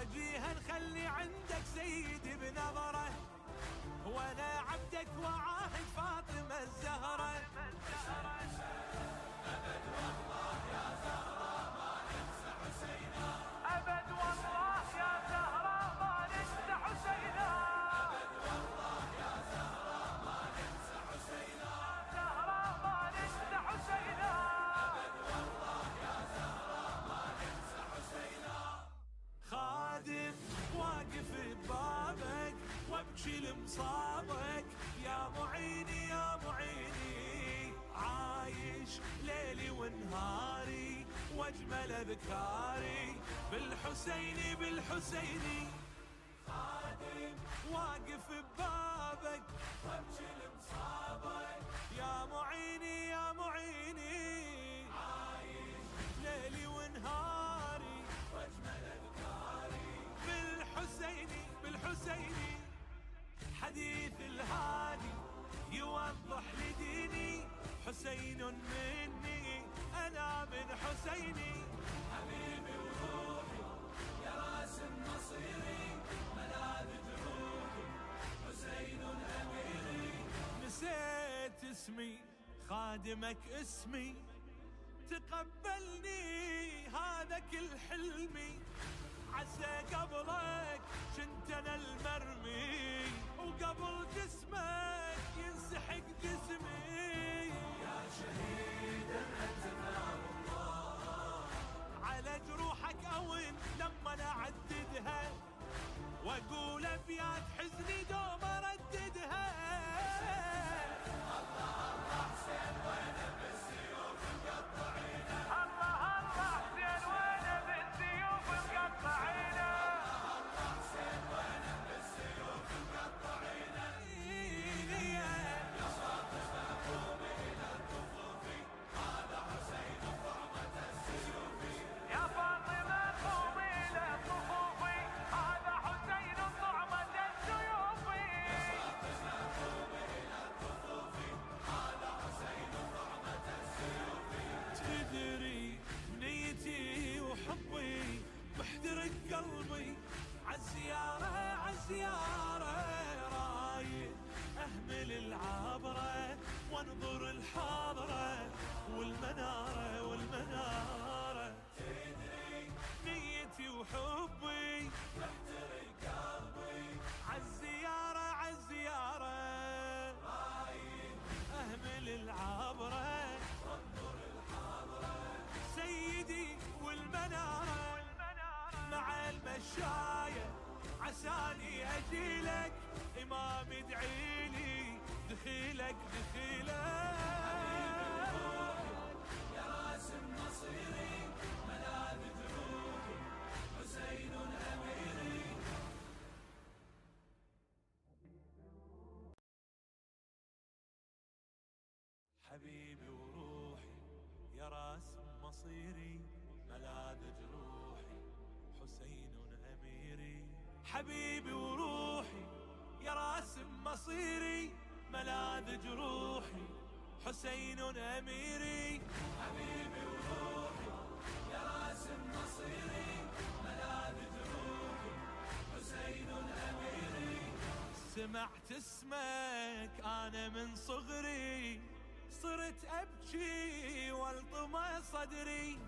وجيها نخلي عندك سيدي بنظره، وانا عبدك وعاهد فاطمة الزهرة. أبد والله يا زهرة ما ننسى حسينا، أبد والله يا زهرة ما ننسى حسينا، أبد والله يا زهرة ما ننسى حسينا، زهرة ما ننسى حسينا، أبد والله يا زهرة ما ننسى حسينا. خادم واقف ببابك وابكي لمصابك، يا معيني يا معيني، عايش ليلي ونهاري واجمل اذكاري بالحسيني بالحسيني. خادم واقف ببابك وابكي لمصابك، يا معيني يا معيني، عايش ليلي ونهاري واجمل اذكاري بالحسيني بالحسيني. حديث الهادي يوضح لديني، حسين مني أنا من حسيني. حبيبي وروحي يا راسم مصيري، ملاذ جروحي حسين أميري. نسيت اسمي خادمك اسمي، تقبلني هذا كل حلمي، عسى قبلك كنت انا المرمي، وقبل جسمك ينسحق جسمي. يا شهيدا انت نار الله، على جروحك اوين لما انا اعددها، واقول ابيات حزني دوم ارددها. الله الله حسين وينه بالسيوف مقطعينه، الله الله حسين وينه بالسيوف مقطعينه، الله حسين وينه بالسيوف مقطعينه. يا فاطمة قومي إلى الكفوف، هذا حسين طعمة السيوف، يا فاطمة قومي إلى الكفوف، هذا حسين طعمة السيوف، يا فاطمة قومي إلى الكفوف، هذا حسين طعمة السيوف. تدري نيتي وحبي محترق قلبي، عالزيارة عالزيارة رايد أهمل العبرة، وانظر الحاضرة والمنارة والمنارة. تدري نيتي وحبي محترق قلبي، عالزيارة عالزيارة رايد أهمل العبرة، وانظر الحاضرة سيدي والمنارة. مع المشاية عساني أجيلك، إمام ادعيلي دخيلك دخيلك. يا راسم مصيري ملاذ جروحي حسين أميري. حبيبي وروحي يا راسم مصيري، ملاذ جروحي حسين أميري. حبيبي وروحي يا راسم مصيري، ملاذ جروحي حسين أميري. حبيبي وروحي يا راسم مصيري، ملاذ جروحي حسين أميري. سمعت اسمك أنا من صغري، صرت أبكي والطمى صدري.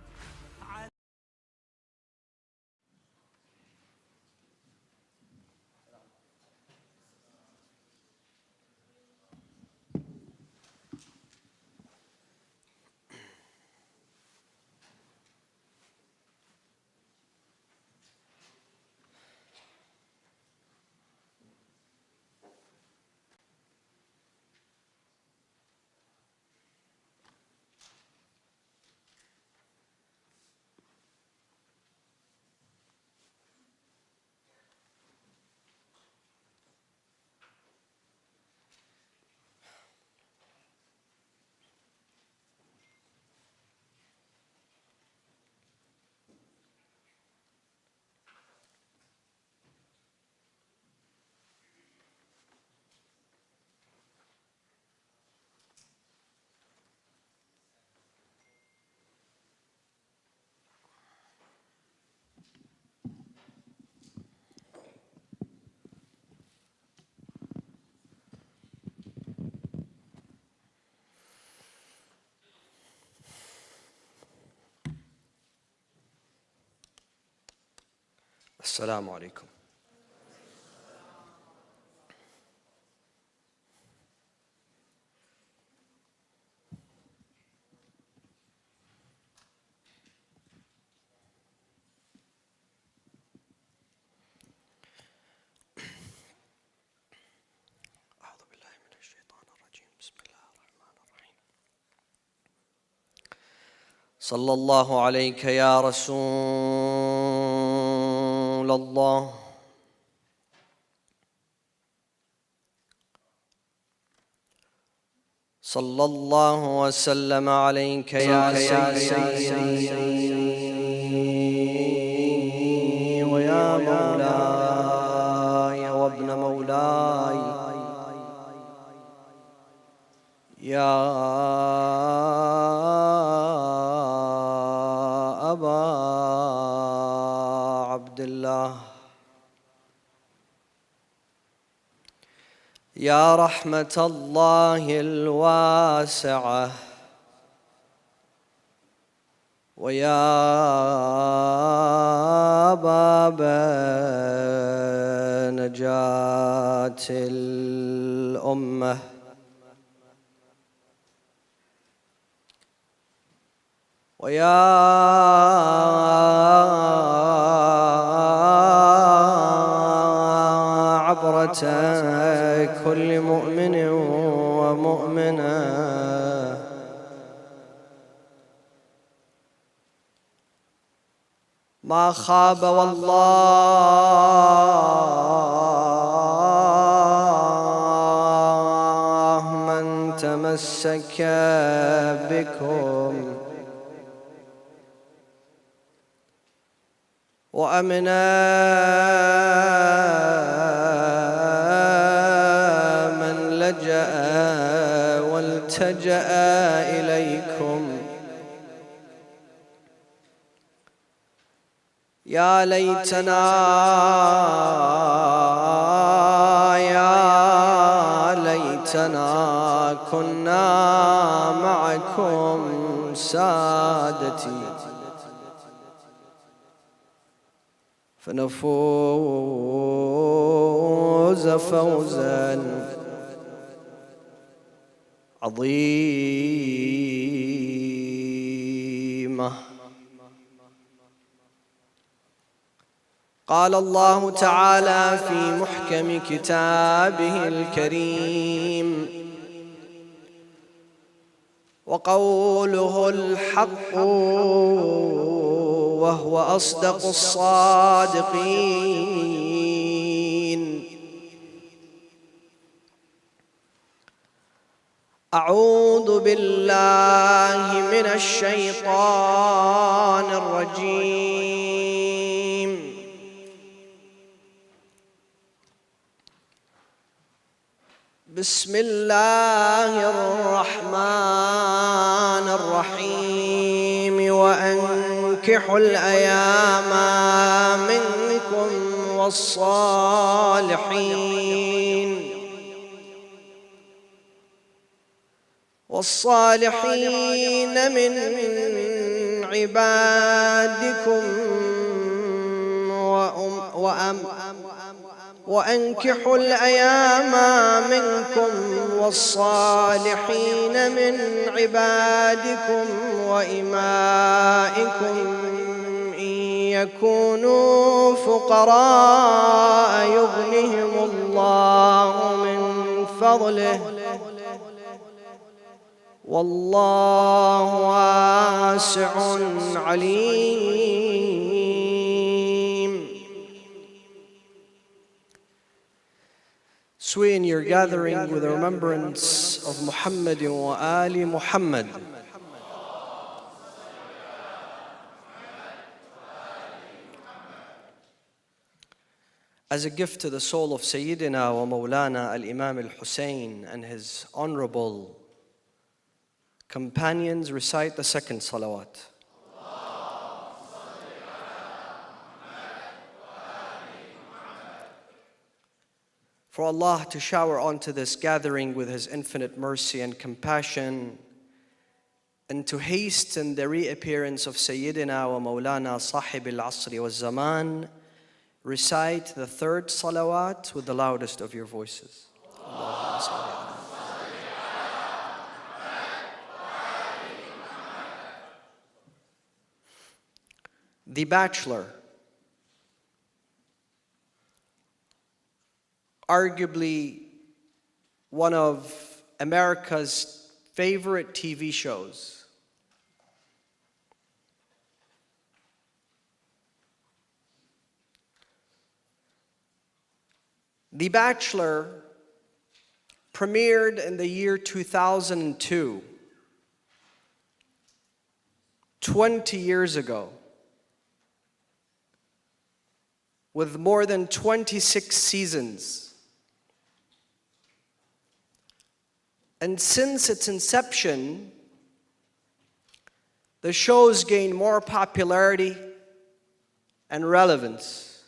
السلام عليكم. أعوذ بالله من الشيطان الرجيم. بسم الله الرحمن الرحيم. صلى الله عليك يا رسول الله. صلى الله وسلم عليك يا سيدي ويا مولاي وابن مولاي يا أبا عبد الله، يا رحمة الله الواسعة، ويا باب نجاة الأمة، ويا عبرة كل مؤمن ومؤمنة، ما خاب والله من تمسك بكم، وأمنا من لجأ والتجأ إليكم. يا ليتنا كنا معكم سادتي، فنفوز فوزا عظيما. قال الله تعالى في محكم كتابه الكريم: وقوله الحق وهو أصدق الصادقين. أعوذ بالله من الشيطان الرجيم. بسم الله الرحمن الرحيم. وأنكحوا الأيام منكم والصالحين من عبادكم وأنكحوا الأيام منكم والصالحين من عبادكم وإمائكم إن يكونوا فقراء يغنهم الله من فضله والله واسع عليم. Swear your gathering with the remembrance of Muhammad wa Ali Muhammad. As a gift to the soul of Sayyidina wa Mawlana al-Imam al-Hussein and his honorable companions, recite the second salawat. For Allah to shower onto this gathering with His infinite mercy and compassion, and to hasten the reappearance of Sayyidina wa Mawlana Sahib al-Asri wa Zaman recite the third salawat with the loudest of your voices. The Bachelor, arguably one of America's favorite TV shows. The Bachelor premiered in the year 2002, 20 years ago, with more than 26 seasons. And since its inception, the show's gained more popularity and relevance.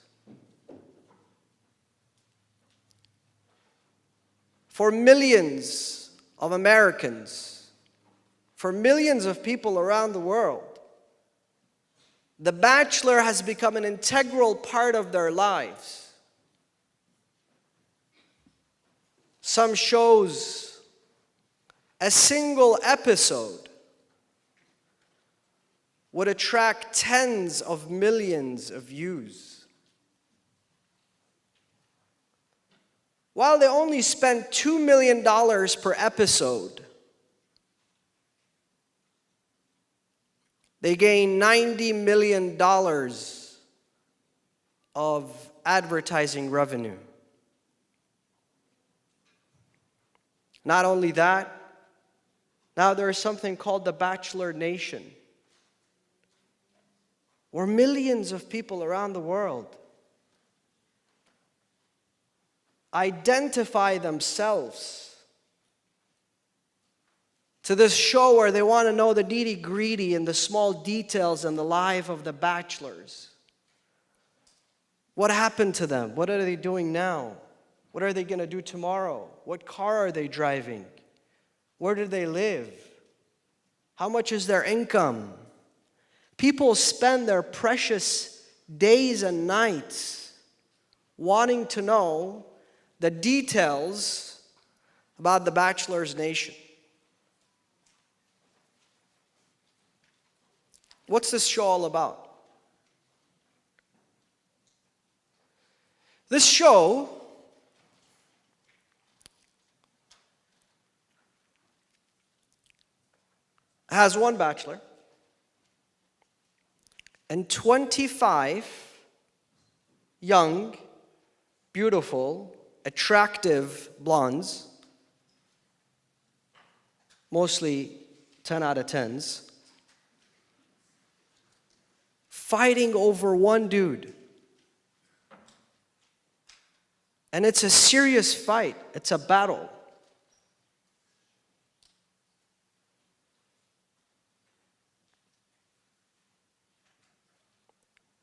For millions of Americans, for millions of people around the world, The Bachelor has become an integral part of their lives. Some shows, a single episode would attract tens of millions of views. While they only spend $2 million per episode, they gain $90 million of advertising revenue. Not only that, now there is something called the Bachelor Nation, where millions of people around the world identify themselves to this show where they want to know the nitty-gritty and the small details in the life of the bachelors. What happened to them? What are they doing now? What are they going to do tomorrow? What car are they driving? Where do they live? How much is their income? People spend their precious days and nights wanting to know the details about the Bachelor's Nation. What's this show all about? This show has one bachelor and 25 young, beautiful, attractive blondes, mostly 10 out of 10s, fighting over one dude. And it's a serious fight. It's a battle.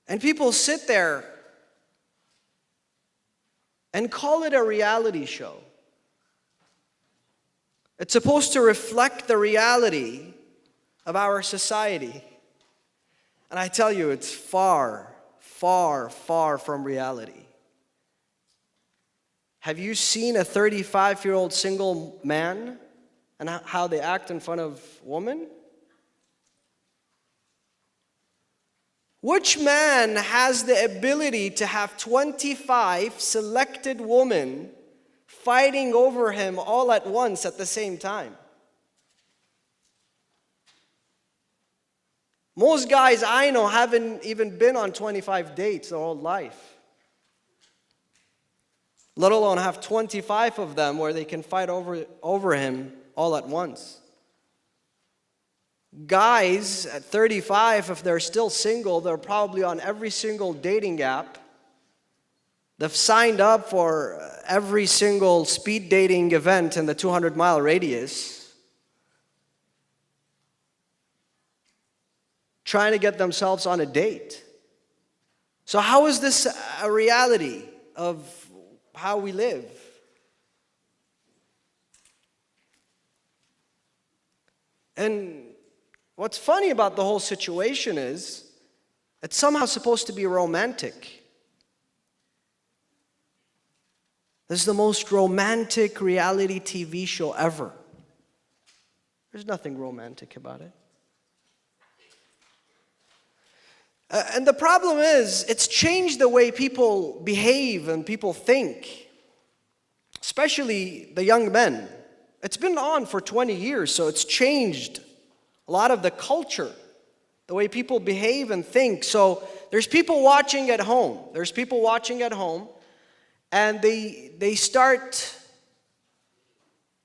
And people sit there and call it a reality show. It's supposed to reflect the reality of our society. And I tell you, it's far, far, far from reality. Have you seen a 35-year-old single man and how they act in front of women? Which man has the ability to have 25 selected women fighting over him all at once at the same time? Most guys I know haven't even been on 25 dates their whole life, let alone have 25 of them where they can fight over him all at once. Guys at 35, if they're still single, they're probably on every single dating app. They've signed up for every single speed dating event in the 200-mile radius, trying to get themselves on a date. So how is this a reality of how we live? And what's funny about the whole situation is it's somehow supposed to be romantic. This is the most romantic reality TV show ever. There's nothing romantic about it. And the problem is, it's changed the way people behave and people think, especially the young men. It's been on for 20 years, so it's changed a lot of the culture, the way people behave and think. So there's people watching at home. And they start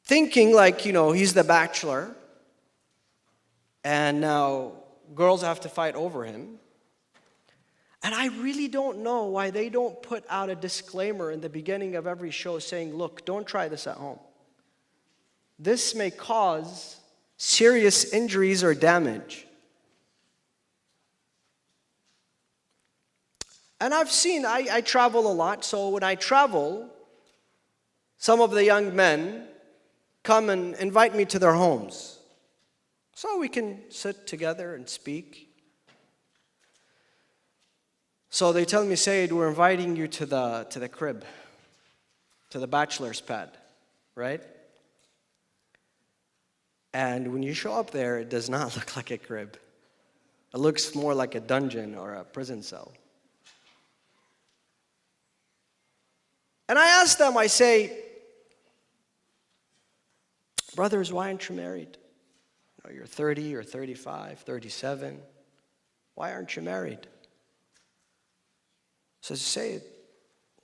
thinking like, he's the Bachelor, and now girls have to fight over him. And I really don't know why they don't put out a disclaimer in the beginning of every show saying, look, don't try this at home. This may cause serious injuries or damage. And I've seen, I travel a lot, so when I travel, some of the young men come and invite me to their homes. So we can sit together and speak. So they tell me, Sayyid, we're inviting you to the crib, to the bachelor's pad, right? And when you show up there, it does not look like a crib. It looks more like a dungeon or a prison cell. And I ask them, I say, brothers, why aren't you married? You're 30 or 35, 37. Why aren't you married? So I say,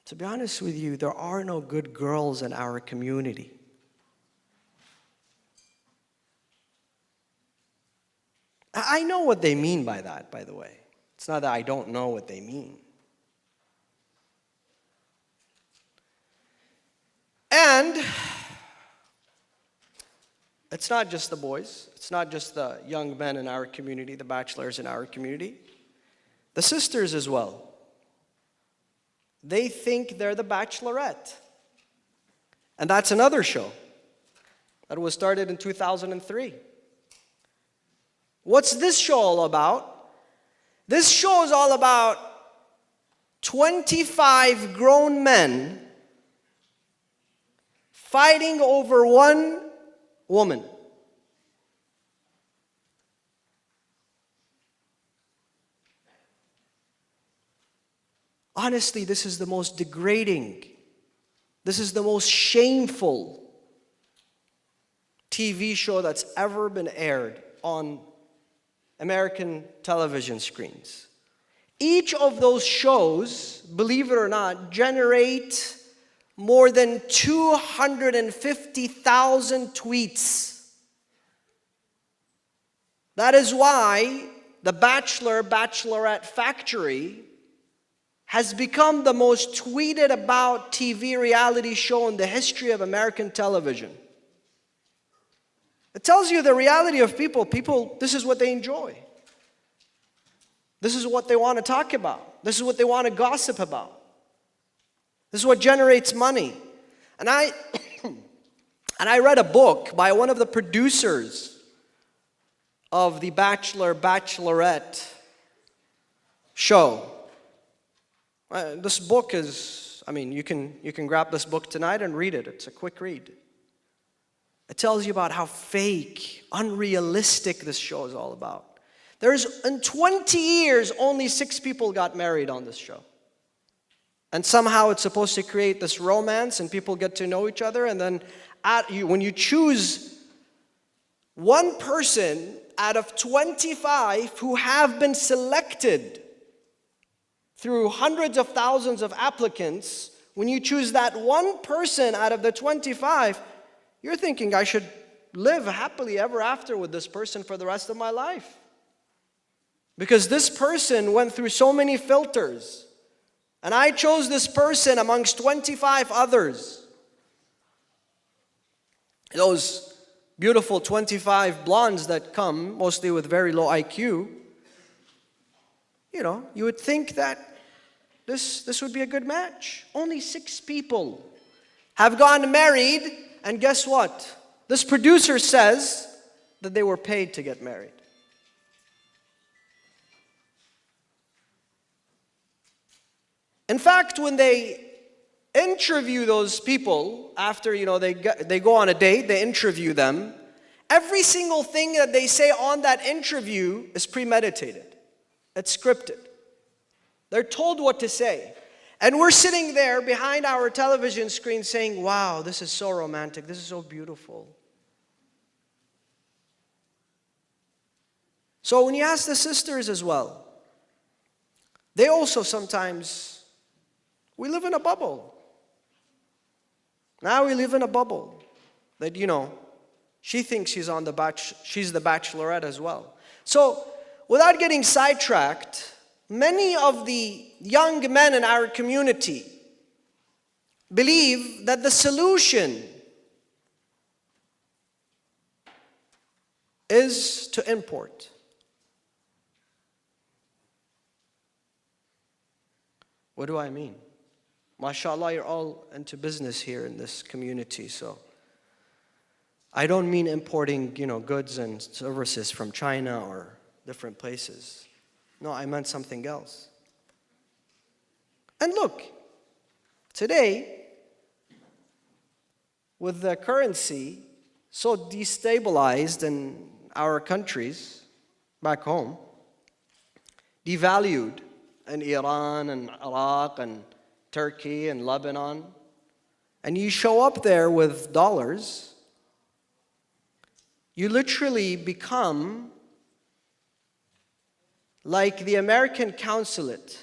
to be honest with you, there are no good girls in our community. I know what they mean by that, by the way. It's not that I don't know what they mean. And it's not just the boys. It's not just the young men in our community, the bachelors in our community. The sisters as well. They think they're the Bachelorette. And that's another show that was started in 2003. What's this show all about? This show is all about 25 grown men fighting over one woman. Honestly, this is the most degrading, this is the most shameful TV show that's ever been aired on American television screens. Each of those shows, believe it or not, generate more than 250,000 tweets. That is why the Bachelor, Bachelorette factory has become the most tweeted about TV reality show in the history of American television. It tells you the reality of people. People, this is what they enjoy. This is what they want to talk about. This is what they want to gossip about. This is what generates money. And I read a book by one of the producers of the Bachelor, Bachelorette show. This book is, you can grab this book tonight and read it. It's a quick read. It tells you about how fake, unrealistic this show is all about. In 20 years, only 6 people got married on this show. And somehow it's supposed to create this romance and people get to know each other. And then when you choose one person out of 25 who have been selected through hundreds of thousands of applicants, when you choose that one person out of the 25, you're thinking, I should live happily ever after with this person for the rest of my life. Because this person went through so many filters. And I chose this person amongst 25 others. Those beautiful 25 blondes that come, mostly with very low IQ, you would think that this would be a good match. Only 6 people have gone married, and guess what? This producer says that they were paid to get married. In fact, when they interview those people after, they go on a date, they interview them. Every single thing that they say on that interview is premeditated. It's scripted. They're told what to say. And we're sitting there behind our television screen saying, wow, this is so romantic, this is so beautiful. So when you ask the sisters as well, they also sometimes, we live in a bubble. Now we live in a bubble that, she thinks she's the bachelorette as well. So without getting sidetracked, many of the young men in our community believe that the solution is to import. What do I mean? MashaAllah, you're all into business here in this community, so I don't mean importing, goods and services from China or different places. No, I meant something else. And look, today, with the currency so destabilized in our countries back home, devalued in Iran and Iraq and Turkey and Lebanon, and you show up there with dollars, you literally become like the American consulate.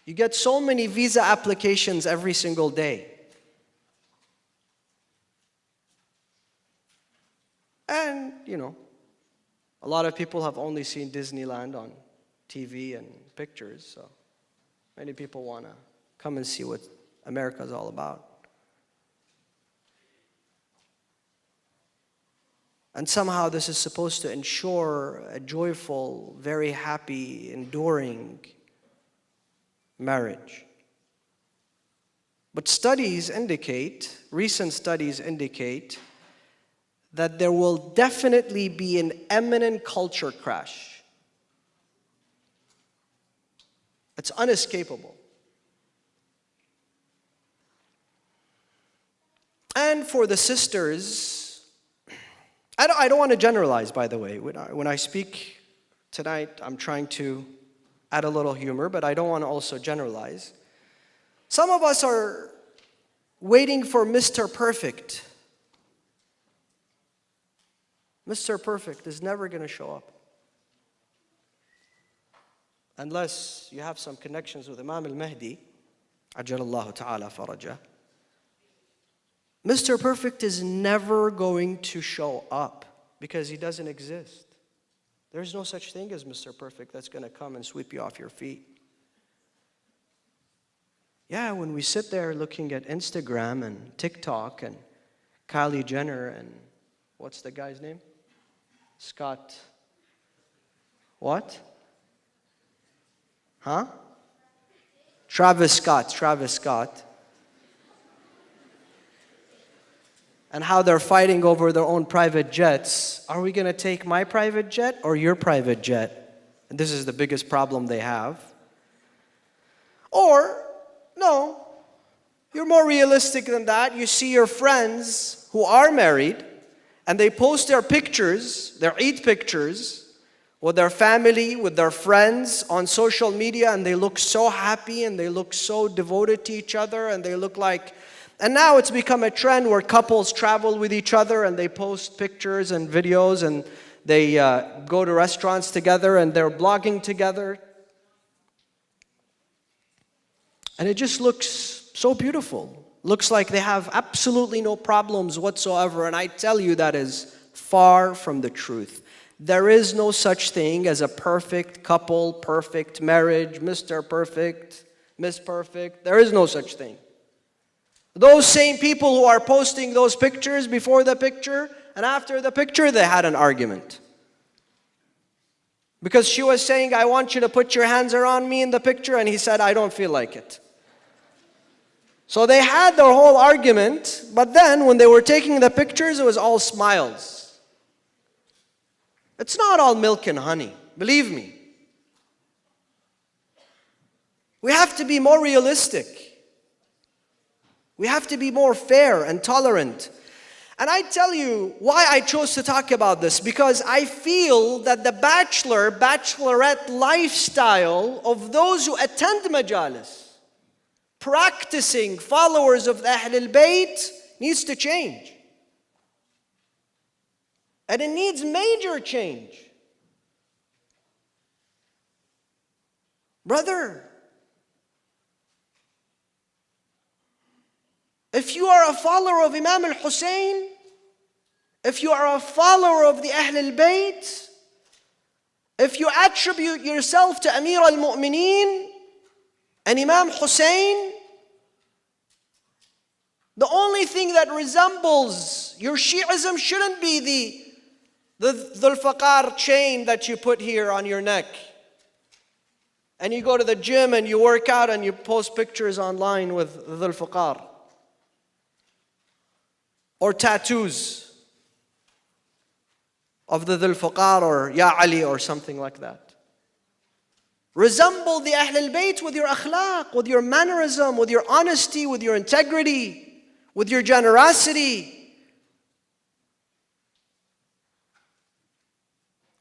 You get so many visa applications every single day. And, a lot of people have only seen Disneyland on TV and pictures, so many people want to come and see what America is all about. And somehow this is supposed to ensure a joyful, very happy, enduring marriage. But recent studies indicate that there will definitely be an imminent culture crash. It's unescapable. And for the sisters, I don't want to generalize, by the way. When I speak tonight, I'm trying to add a little humor, but I don't want to also generalize. Some of us are waiting for Mr. Perfect. Mr. Perfect is never going to show up. Unless you have some connections with Imam al-Mahdi, Ajalallahu ta'ala farajah. Mr. Perfect is never going to show up because he doesn't exist. There's no such thing as Mr. Perfect that's going to come and sweep you off your feet. Yeah, when we sit there looking at Instagram and TikTok and Kylie Jenner and what's the guy's name? Scott. What? Huh? Travis Scott. And how they're fighting over their own private jets. Are we going to take my private jet or your private jet? And this is the biggest problem they have. Or, no, you're more realistic than that. You see your friends who are married, and they post their pictures, their Eid pictures, with their family, with their friends on social media, and they look so happy, and they look so devoted to each other, and they look like... And now it's become a trend where couples travel with each other and they post pictures and videos and they go to restaurants together and they're blogging together. And it just looks so beautiful. Looks like they have absolutely no problems whatsoever. And I tell you, that is far from the truth. There is no such thing as a perfect couple, perfect marriage, Mr. Perfect, Miss Perfect. There is no such thing. Those same people who are posting those pictures before the picture and after the picture, they had an argument. Because she was saying, I want you to put your hands around me in the picture, and he said, I don't feel like it. So they had their whole argument, but then when they were taking the pictures, it was all smiles. It's not all milk and honey, believe me. We have to be more realistic. We have to be more fair and tolerant. And I tell you why I chose to talk about this, because I feel that the bachelorette lifestyle of those who attend majalis, practicing followers of the Ahl al-Bayt, needs to change. And it needs major change. Brother, if you are a follower of Imam al-Hussein, if you are a follower of the Ahl al-Bayt, if you attribute yourself to Amir al-Mu'mineen and Imam Hussein, the only thing that resembles your Shi'ism shouldn't be the Dhul Faqar chain that you put here on your neck. And you go to the gym and you work out and you post pictures online with Dhul Faqar. Or tattoos of the Dhul Faqar or Ya Ali or something like that. Resemble the Ahl al-Bayt with your akhlaq, with your mannerism, with your honesty, with your integrity, with your generosity,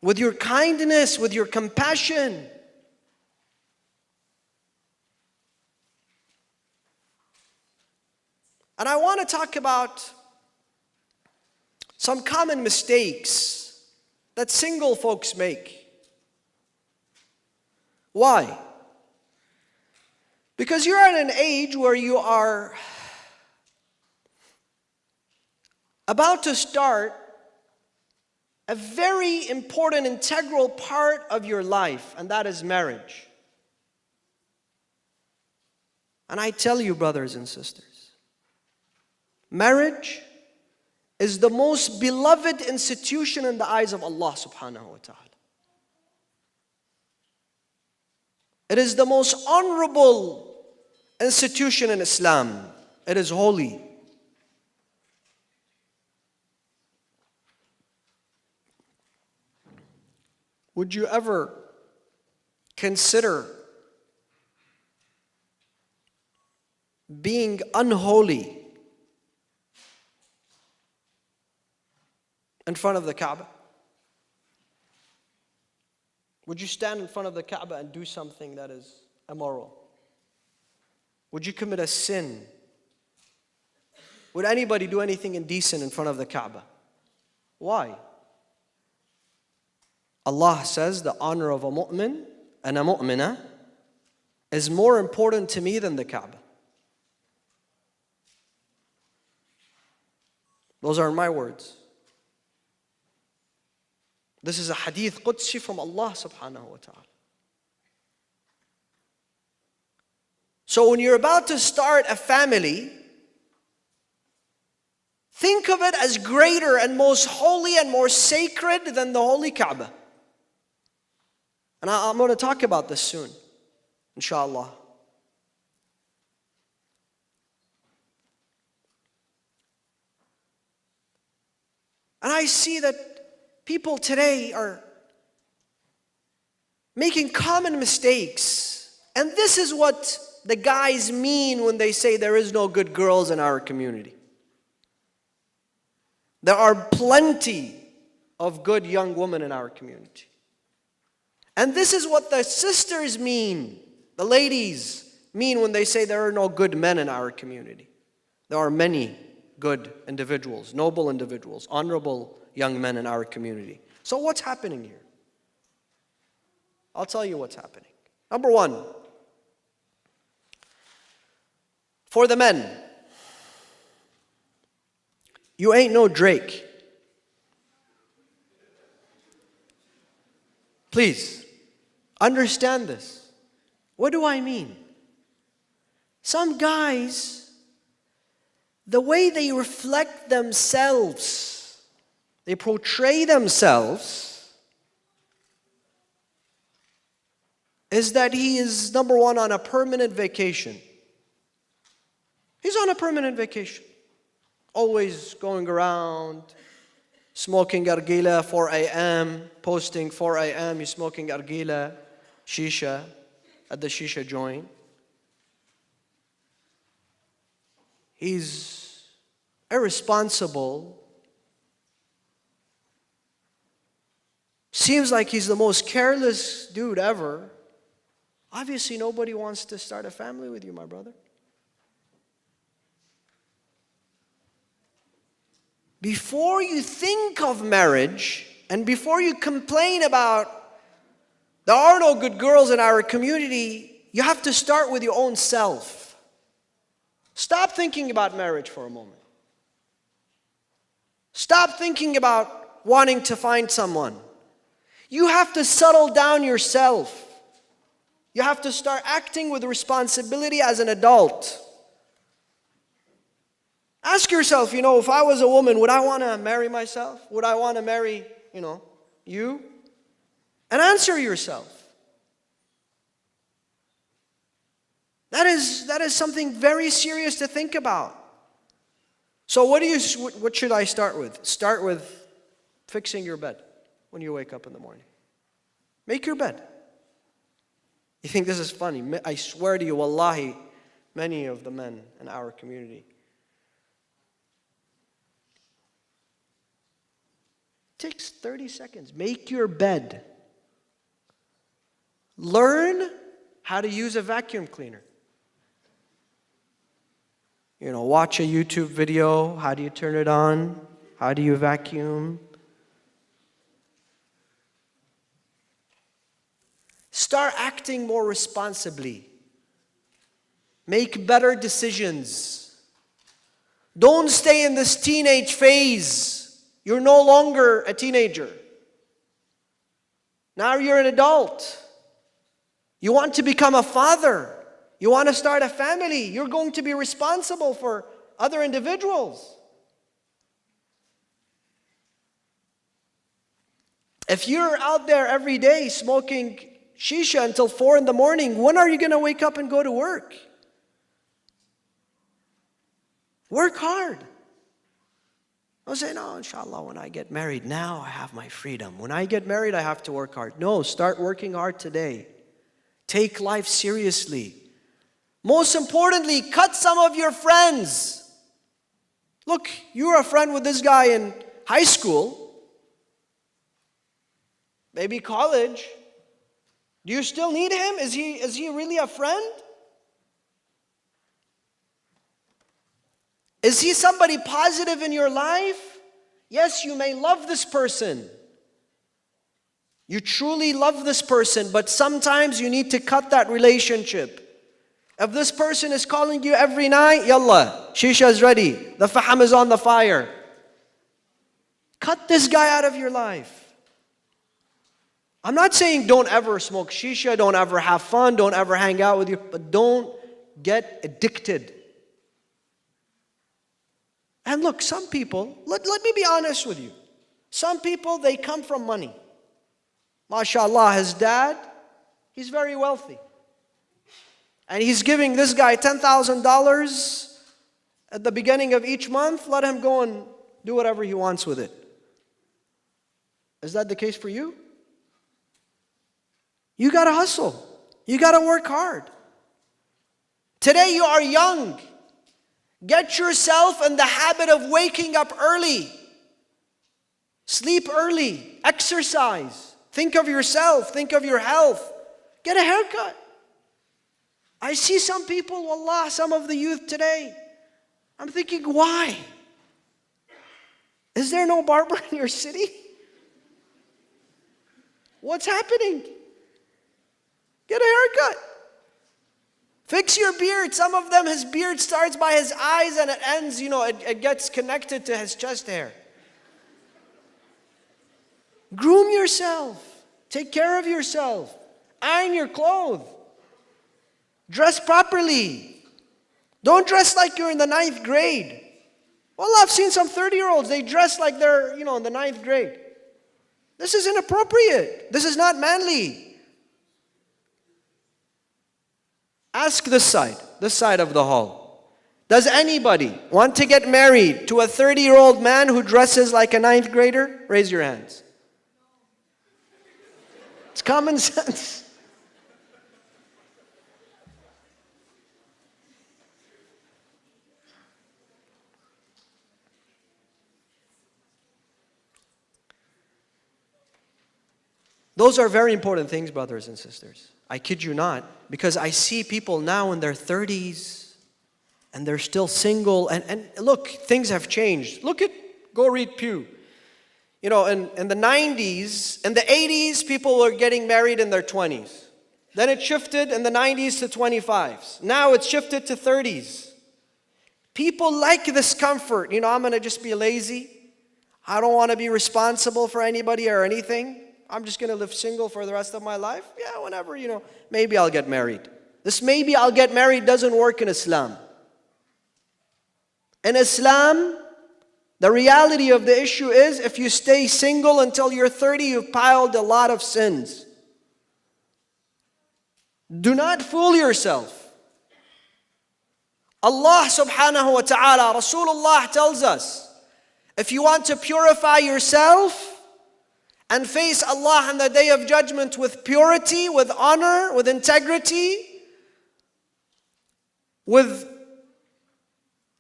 with your kindness, with your compassion. And I want to talk about some common mistakes that single folks make. Why? Because you're at an age where you are about to start a very important, integral part of your life, and that is marriage. And I tell you, brothers and sisters, marriage is the most beloved institution in the eyes of Allah subhanahu wa ta'ala. It is the most honorable institution in Islam. It is holy. Would you ever consider being unholy in front of the Kaaba? Would you stand in front of the Kaaba and do something that is immoral? Would you commit a sin? Would anybody do anything indecent in front of the Kaaba? Why? Allah says the honor of a mu'min and a mu'minah is more important to me than the Kaaba. Those are my words. This is a hadith Qudsi from Allah subhanahu wa ta'ala. So when you're about to start a family, think of it as greater and most holy and more sacred than the holy Kaaba. And I'm going to talk about this soon, inshallah. And I see that people today are making common mistakes. And this is what the guys mean when they say there is no good girls in our community. There are plenty of good young women in our community. And this is what the sisters mean, the ladies mean when they say there are no good men in our community. There are many good individuals, noble individuals, honorable young men in our community. So what's happening here? I'll tell you what's happening. Number one, for the men, you ain't no Drake. Please, understand this. What do I mean? Some guys, the way they reflect themselves, they portray themselves, is that he is, number one, on a permanent vacation. He's on a permanent vacation. Always going around, smoking argila 4 a.m., posting 4 a.m., he's smoking argila, shisha, at the shisha joint. He's irresponsible. Seems like he's the most careless dude ever. Obviously, nobody wants to start a family with you, my brother. Before you think of marriage, and before you complain about there are no good girls in our community, you have to start with your own self. Stop thinking about marriage for a moment. Stop thinking about wanting to find someone. You have to settle down yourself. You have to start acting with responsibility as an adult. Ask yourself, if I was a woman, would I want to marry myself? Would I want to marry, you? And answer yourself. That is something very serious to think about. So what should I start with? Start with fixing your bed when you wake up in the morning. Make your bed. You think this is funny? I swear to you, wallahi, many of the men in our community. It takes 30 seconds. Make your bed. Learn how to use a vacuum cleaner. Watch a YouTube video. How do you turn it on? How do you vacuum? Start acting more responsibly. Make better decisions. Don't stay in this teenage phase. You're no longer a teenager. Now you're an adult. You want to become a father. You want to start a family. You're going to be responsible for other individuals. If you're out there every day smoking shisha until 4 in the morning, when are you going to wake up and go to work? Work hard. Don't say, no, inshallah, when I get married, now I have my freedom. When I get married, I have to work hard. No, start working hard today. Take life seriously. Most importantly, cut some of your friends. Look, you were a friend with this guy in high school, maybe college. Do you still need him? Is he really a friend? Is he somebody positive in your life? Yes, you may love this person. You truly love this person, but sometimes you need to cut that relationship. If this person is calling you every night, yalla, shisha is ready, the faham is on the fire. Cut this guy out of your life. I'm not saying don't ever smoke shisha, don't ever have fun, don't ever hang out with you, but don't get addicted. And look, some people, let me be honest with you. Some people, they come from money. MashaAllah, his dad, he's very wealthy. And he's giving this guy $10,000 at the beginning of each month. Let him go and do whatever he wants with it. Is that the case for you? You got to hustle. You got to work hard. Today you are young. Get yourself in the habit of waking up early. Sleep early. Exercise. Think of yourself. Think of your health. Get a haircut. I see some people, wallah, some of the youth today. I'm thinking, why? Is there no barber in your city? What's happening? Get a haircut. Fix your beard. Some of them, his beard starts by his eyes and it ends, it gets connected to his chest hair. Groom yourself. Take care of yourself. Iron your clothes. Dress properly. Don't dress like you're in the 9th grade. Well, I've seen some 30-year-olds, they dress like they're, in the 9th grade. This is inappropriate. This is not manly. Ask this side of the hall. Does anybody want to get married to a 30-year-old man who dresses like a 9th grader? Raise your hands. It's common sense. Those are very important things, brothers and sisters. I kid you not, because I see people now in their 30s and they're still single. And look, things have changed. Go read Pew. You know, in the 90s, in the 80s, people were getting married in their 20s. Then it shifted in the 90s to 25s. Now it's shifted to 30s. People like this comfort. You know, I'm going to just be lazy. I don't want to be responsible for anybody or anything. I'm just going to live single for the rest of my life. Yeah, whenever, maybe I'll get married. This maybe I'll get married doesn't work in Islam. In Islam, the reality of the issue is if you stay single until you're 30, you've piled a lot of sins. Do not fool yourself. Allah subhanahu wa ta'ala, Rasulullah tells us, if you want to purify yourself and face Allah on the Day of Judgment with purity, with honor, with integrity, with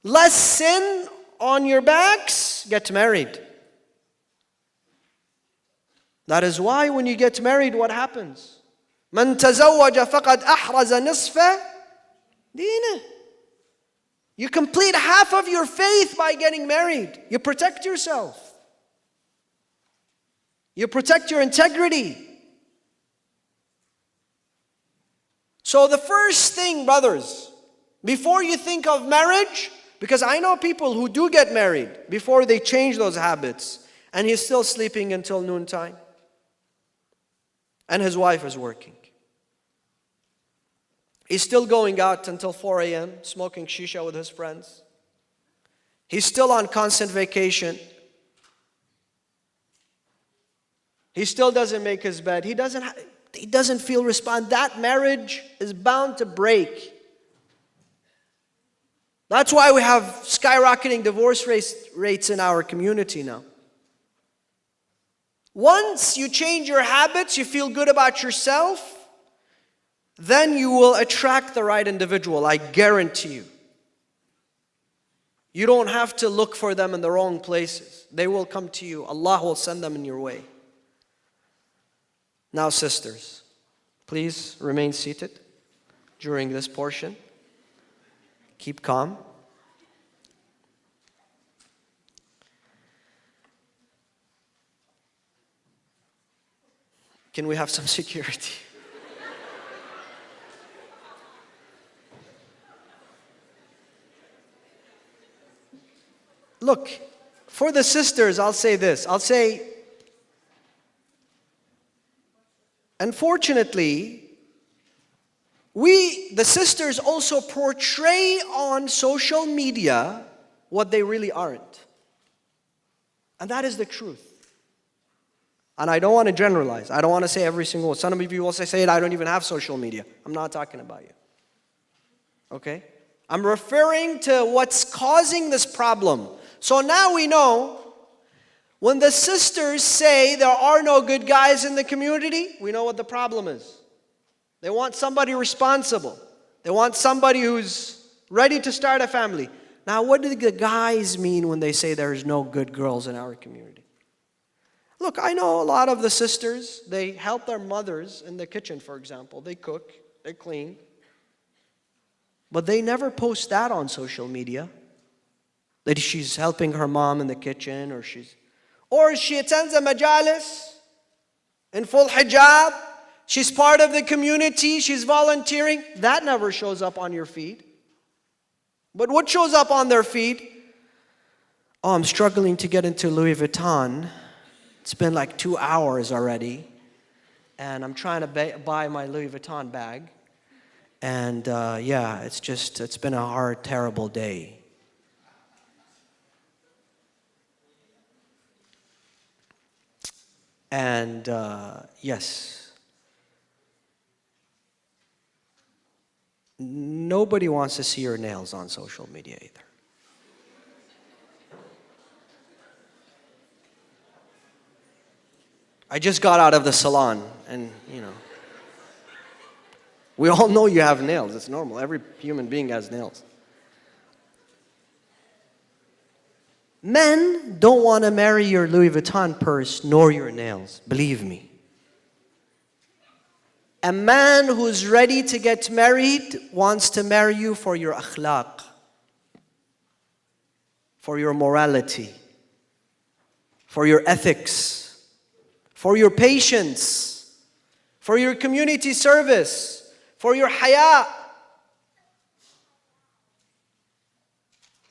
less sin on your backs, get married. That is why when you get married, what happens? من تزوج فقد أحرز نصف دينه. You complete half of your faith by getting married. You protect yourself. You protect your integrity. So the first thing, brothers, before you think of marriage, because I know people who do get married before they change those habits, and he's still sleeping until noontime, and his wife is working. He's still going out until 4 a.m., smoking shisha with his friends. He's still on constant vacation. He still doesn't make his bed. He doesn't feel responsible. That marriage is bound to break. That's why we have skyrocketing divorce rates in our community now. Once you change your habits, you feel good about yourself, then you will attract the right individual, I guarantee you. You don't have to look for them in the wrong places. They will come to you. Allah will send them in your way. Now, sisters, please remain seated during this portion. Keep calm. Can we have some security? Look, for the sisters, I'll say this. I'll say, unfortunately, the sisters also portray on social media what they really aren't. And that is the truth. And I don't want to generalize. I don't want to say every single one. Some of you will say, I don't even have social media. I'm not talking about you. Okay? I'm referring to what's causing this problem. So now we know, when the sisters say there are no good guys in the community, we know what the problem is. They want somebody responsible. They want somebody who's ready to start a family. Now, what do the guys mean when they say there's no good girls in our community? Look, I know a lot of the sisters, they help their mothers in the kitchen, for example. They cook, they clean. But they never post that on social media. That she's helping her mom in the kitchen, or she attends a majalis in full hijab. She's part of the community. She's volunteering. That never shows up on your feed. But what shows up on their feed? Oh, I'm struggling to get into Louis Vuitton. It's been like 2 hours already. And I'm trying to buy my Louis Vuitton bag. And it's been a hard, terrible day. And yes, nobody wants to see your nails on social media either. I just got out of the salon and, we all know you have nails. It's normal. Every human being has nails. Men don't want to marry your Louis Vuitton purse nor your nails. Believe me. A man who's ready to get married wants to marry you for your akhlaq, for your morality, for your ethics, for your patience, for your community service, for your haya.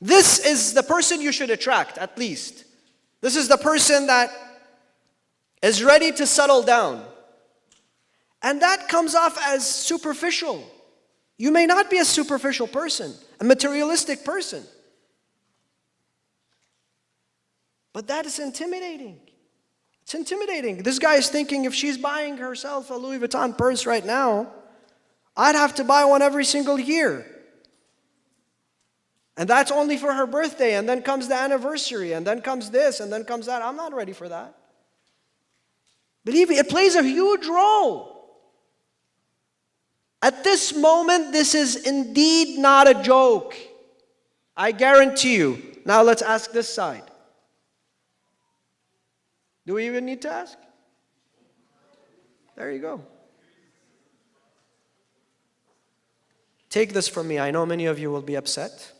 This is the person you should attract, at least. This is the person that is ready to settle down. And that comes off as superficial. You may not be a superficial person, a materialistic person. But that is intimidating. It's intimidating. This guy is thinking if she's buying herself a Louis Vuitton purse right now, I'd have to buy one every single year. And that's only for her birthday, and then comes the anniversary, and then comes this, and then comes that. I'm not ready for that. Believe me, it plays a huge role. At this moment, this is indeed not a joke. I guarantee you. Now let's ask this side. Do we even need to ask? There you go. Take this from me. I know many of you will be upset.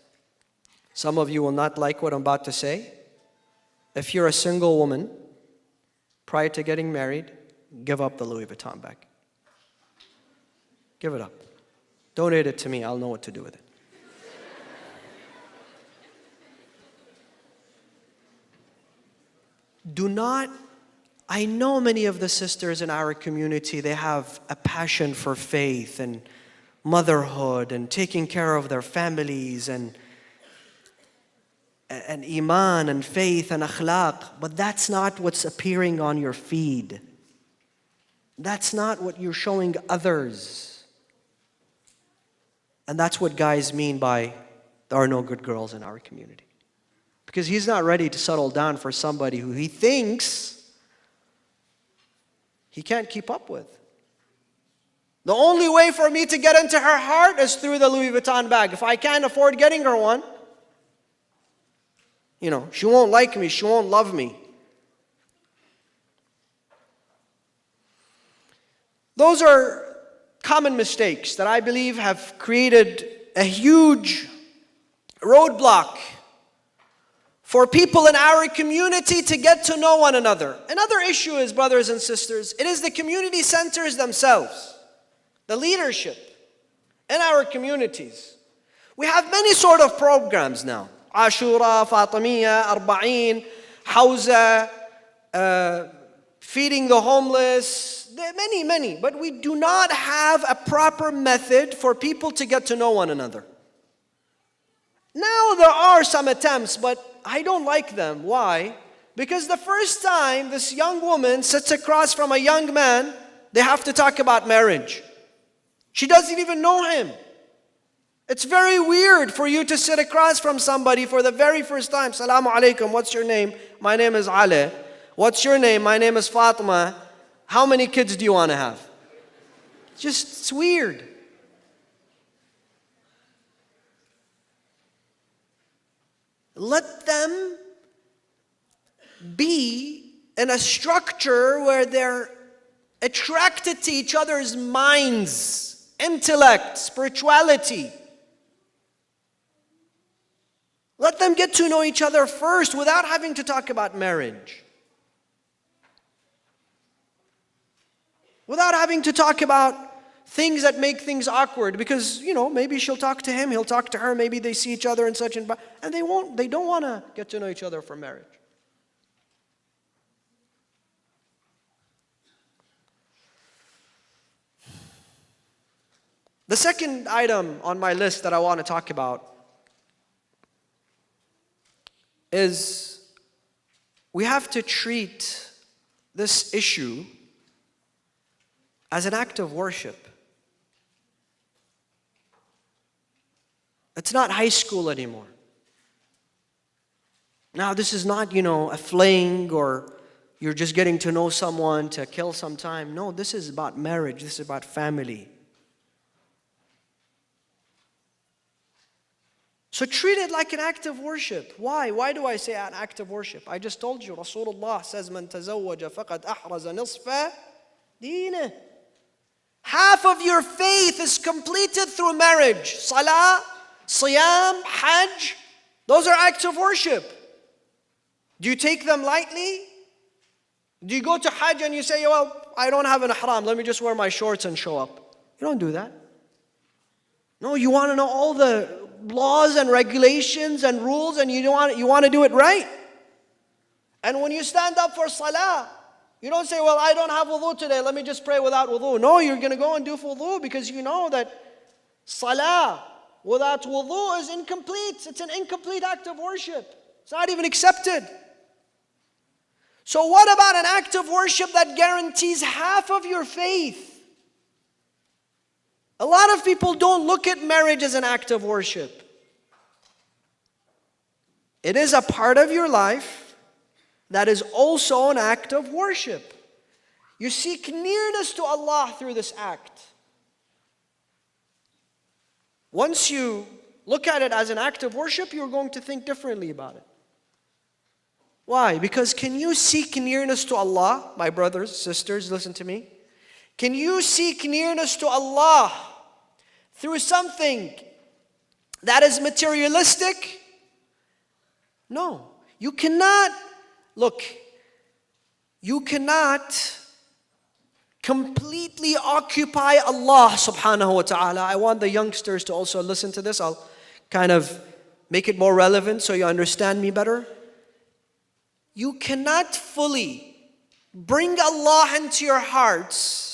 Some of you will not like what I'm about to say. If you're a single woman, prior to getting married, give up the Louis Vuitton bag. Give it up. Donate it to me. I'll know what to do with it. Do not, I know many of the sisters in our community, they have a passion for faith and motherhood and taking care of their families and iman and faith and akhlaq, but that's not what's appearing on your feed. That's not what you're showing others. And that's what guys mean by there are no good girls in our community. Because he's not ready to settle down for somebody who he thinks he can't keep up with. The only way for me to get into her heart is through the Louis Vuitton bag. If I can't afford getting her one, she won't like me, she won't love me. Those are common mistakes that I believe have created a huge roadblock for people in our community to get to know one another. Another issue is, brothers and sisters, it is the community centers themselves, the leadership in our communities. We have many sort of programs now. Ashura, Fatimiyya, Arba'een, Hawza, feeding the homeless, many. But we do not have a proper method for people to get to know one another. Now there are some attempts, but I don't like them. Why? Because the first time this young woman sits across from a young man, they have to talk about marriage. She doesn't even know him. It's very weird for you to sit across from somebody for the very first time. Salamu alaikum, what's your name? My name is Ali. What's your name? My name is Fatima. How many kids do you want to have? It's weird. Let them be in a structure where they're attracted to each other's minds, intellect, spirituality. Let them get to know each other first without having to talk about marriage. Without having to talk about things that make things awkward, because maybe she'll talk to him, he'll talk to her, maybe they see each other and such, and they don't want to get to know each other for marriage. The second item on my list that I want to talk about is we have to treat this issue as an act of worship. It's not high school anymore. Now, this is not, a fling or you're just getting to know someone to kill some time. No, this is about marriage. This is about family. So treat it like an act of worship. Why? Why do I say an act of worship? I just told you, Rasulullah says, "Man tazawwaja faqad ahraza nisfa deenah." Half of your faith is completed through marriage. Salah, Siyam, Hajj, those are acts of worship. Do you take them lightly? Do you go to Hajj and you say, well, I don't have an ihram, let me just wear my shorts and show up? You don't do that. No, you want to know all the laws and regulations and rules, and you want to do it right. And when you stand up for salah, you don't say, well, I don't have wudu today, let me just pray without wudu. No, you're going to go and do wudu because you know that salah without wudu is incomplete. It's an incomplete act of worship. It's not even accepted. So what about an act of worship that guarantees half of your faith? A lot of people don't look at marriage as an act of worship. It is a part of your life that is also an act of worship. You seek nearness to Allah through this act. Once you look at it as an act of worship, you're going to think differently about it. Why? Because can you seek nearness to Allah, my brothers, sisters, listen to me. Can you seek nearness to Allah through something that is materialistic? No. You cannot, you cannot completely occupy Allah subhanahu wa ta'ala. I want the youngsters to also listen to this. I'll kind of make it more relevant so you understand me better. You cannot fully bring Allah into your hearts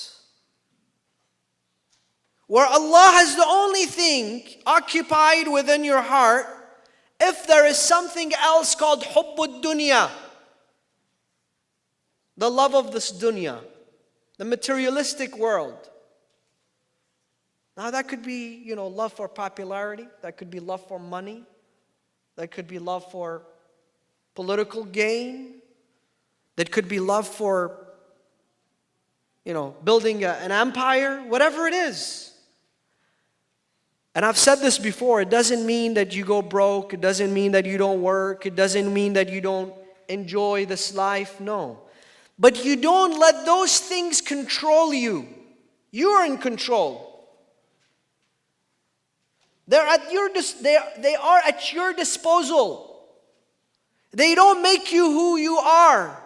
where Allah is the only thing occupied within your heart if there is something else called hubbud dunya, the love of this dunya, the materialistic world. Now that could be, love for popularity, that could be love for money, that could be love for political gain, that could be love for, building an empire, whatever it is. And I've said this before, it doesn't mean that you go broke, it doesn't mean that you don't work, it doesn't mean that you don't enjoy this life, no. But you don't let those things control you. You are in control. They are at your disposal. They don't make you who you are.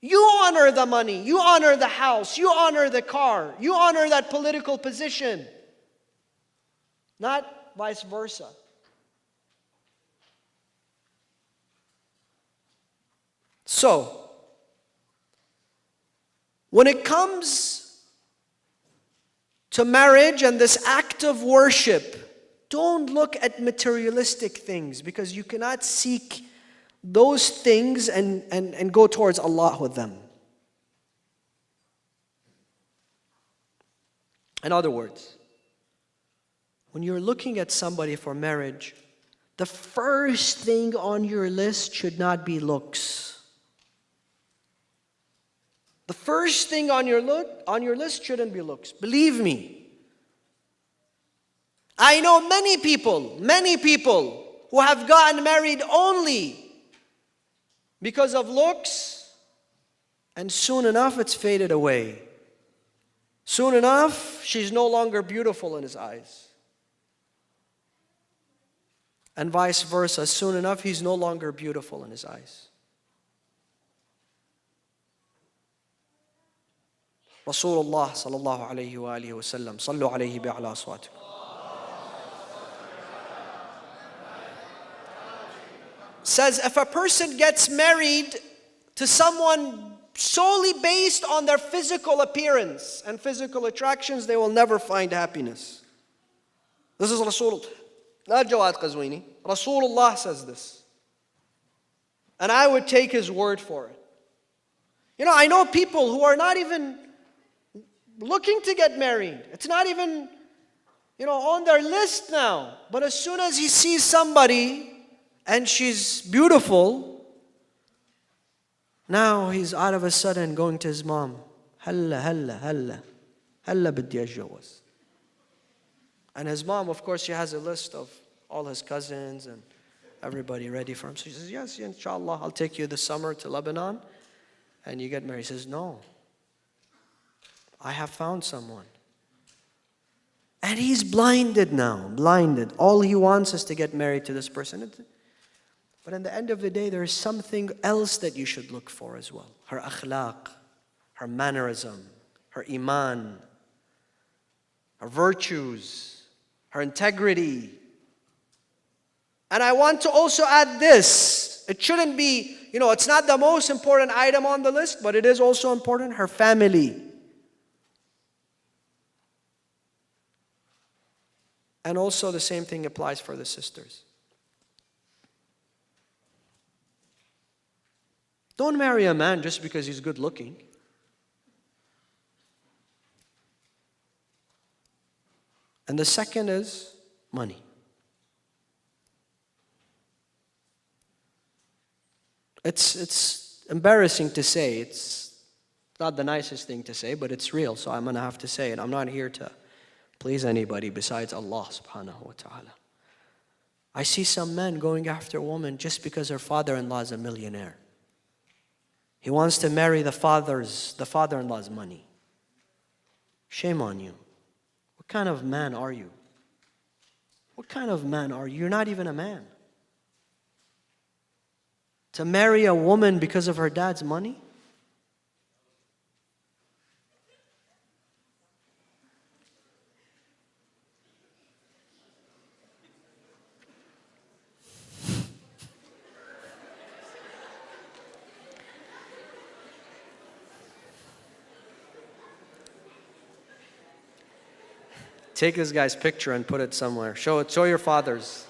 You honor the money, you honor the house, you honor the car, you honor that political position. Not vice versa. So, when it comes to marriage and this act of worship, don't look at materialistic things because you cannot seek those things and go towards Allah with them. In other words, when you're looking at somebody for marriage, the first thing on your list should not be looks. The first thing on your list shouldn't be looks. Believe me. I know many people who have gotten married only because of looks, and soon enough it's faded away. Soon enough, she's no longer beautiful in his eyes. And vice versa, soon enough, he's no longer beautiful in his eyes. Rasulullah sallallahu alayhi wa alihi wa sallam, sallu alayhi bi'ala aswatikum. Says if a person gets married to someone solely based on their physical appearance and physical attractions, they will never find happiness. This is Rasulullah, not Jawad Qazwini. Rasulullah says this. And I would take his word for it. I know people who are not even looking to get married. It's not even, on their list now. But as soon as he sees somebody and she's beautiful, now he's out of a sudden going to his mom. Halla biddi atjawaz. And his mom, of course, she has a list of all his cousins and everybody ready for him. So she says, yes, inshallah, I'll take you this summer to Lebanon and you get married. He says, no. I have found someone. And he's blinded now, blinded. All he wants is to get married to this person. But in the end of the day, there is something else that you should look for as well. Her akhlaq, her mannerism, her iman, her virtues, her integrity. And I want to also add this. It shouldn't be, it's not the most important item on the list, but it is also important, her family. And also the same thing applies for the sisters. Don't marry a man just because he's good looking. And the second is money. It's embarrassing to say. It's not the nicest thing to say, but it's real, so I'm going to have to say it. I'm not here to please anybody besides Allah subhanahu wa ta'ala. I see some men going after a woman just because her father-in-law is a millionaire. He wants to marry the father-in-law's money. Shame on you. What kind of man are you? What kind of man are you? You're not even a man. To marry a woman because of her dad's money? Take this guy's picture and put it somewhere. Show your fathers.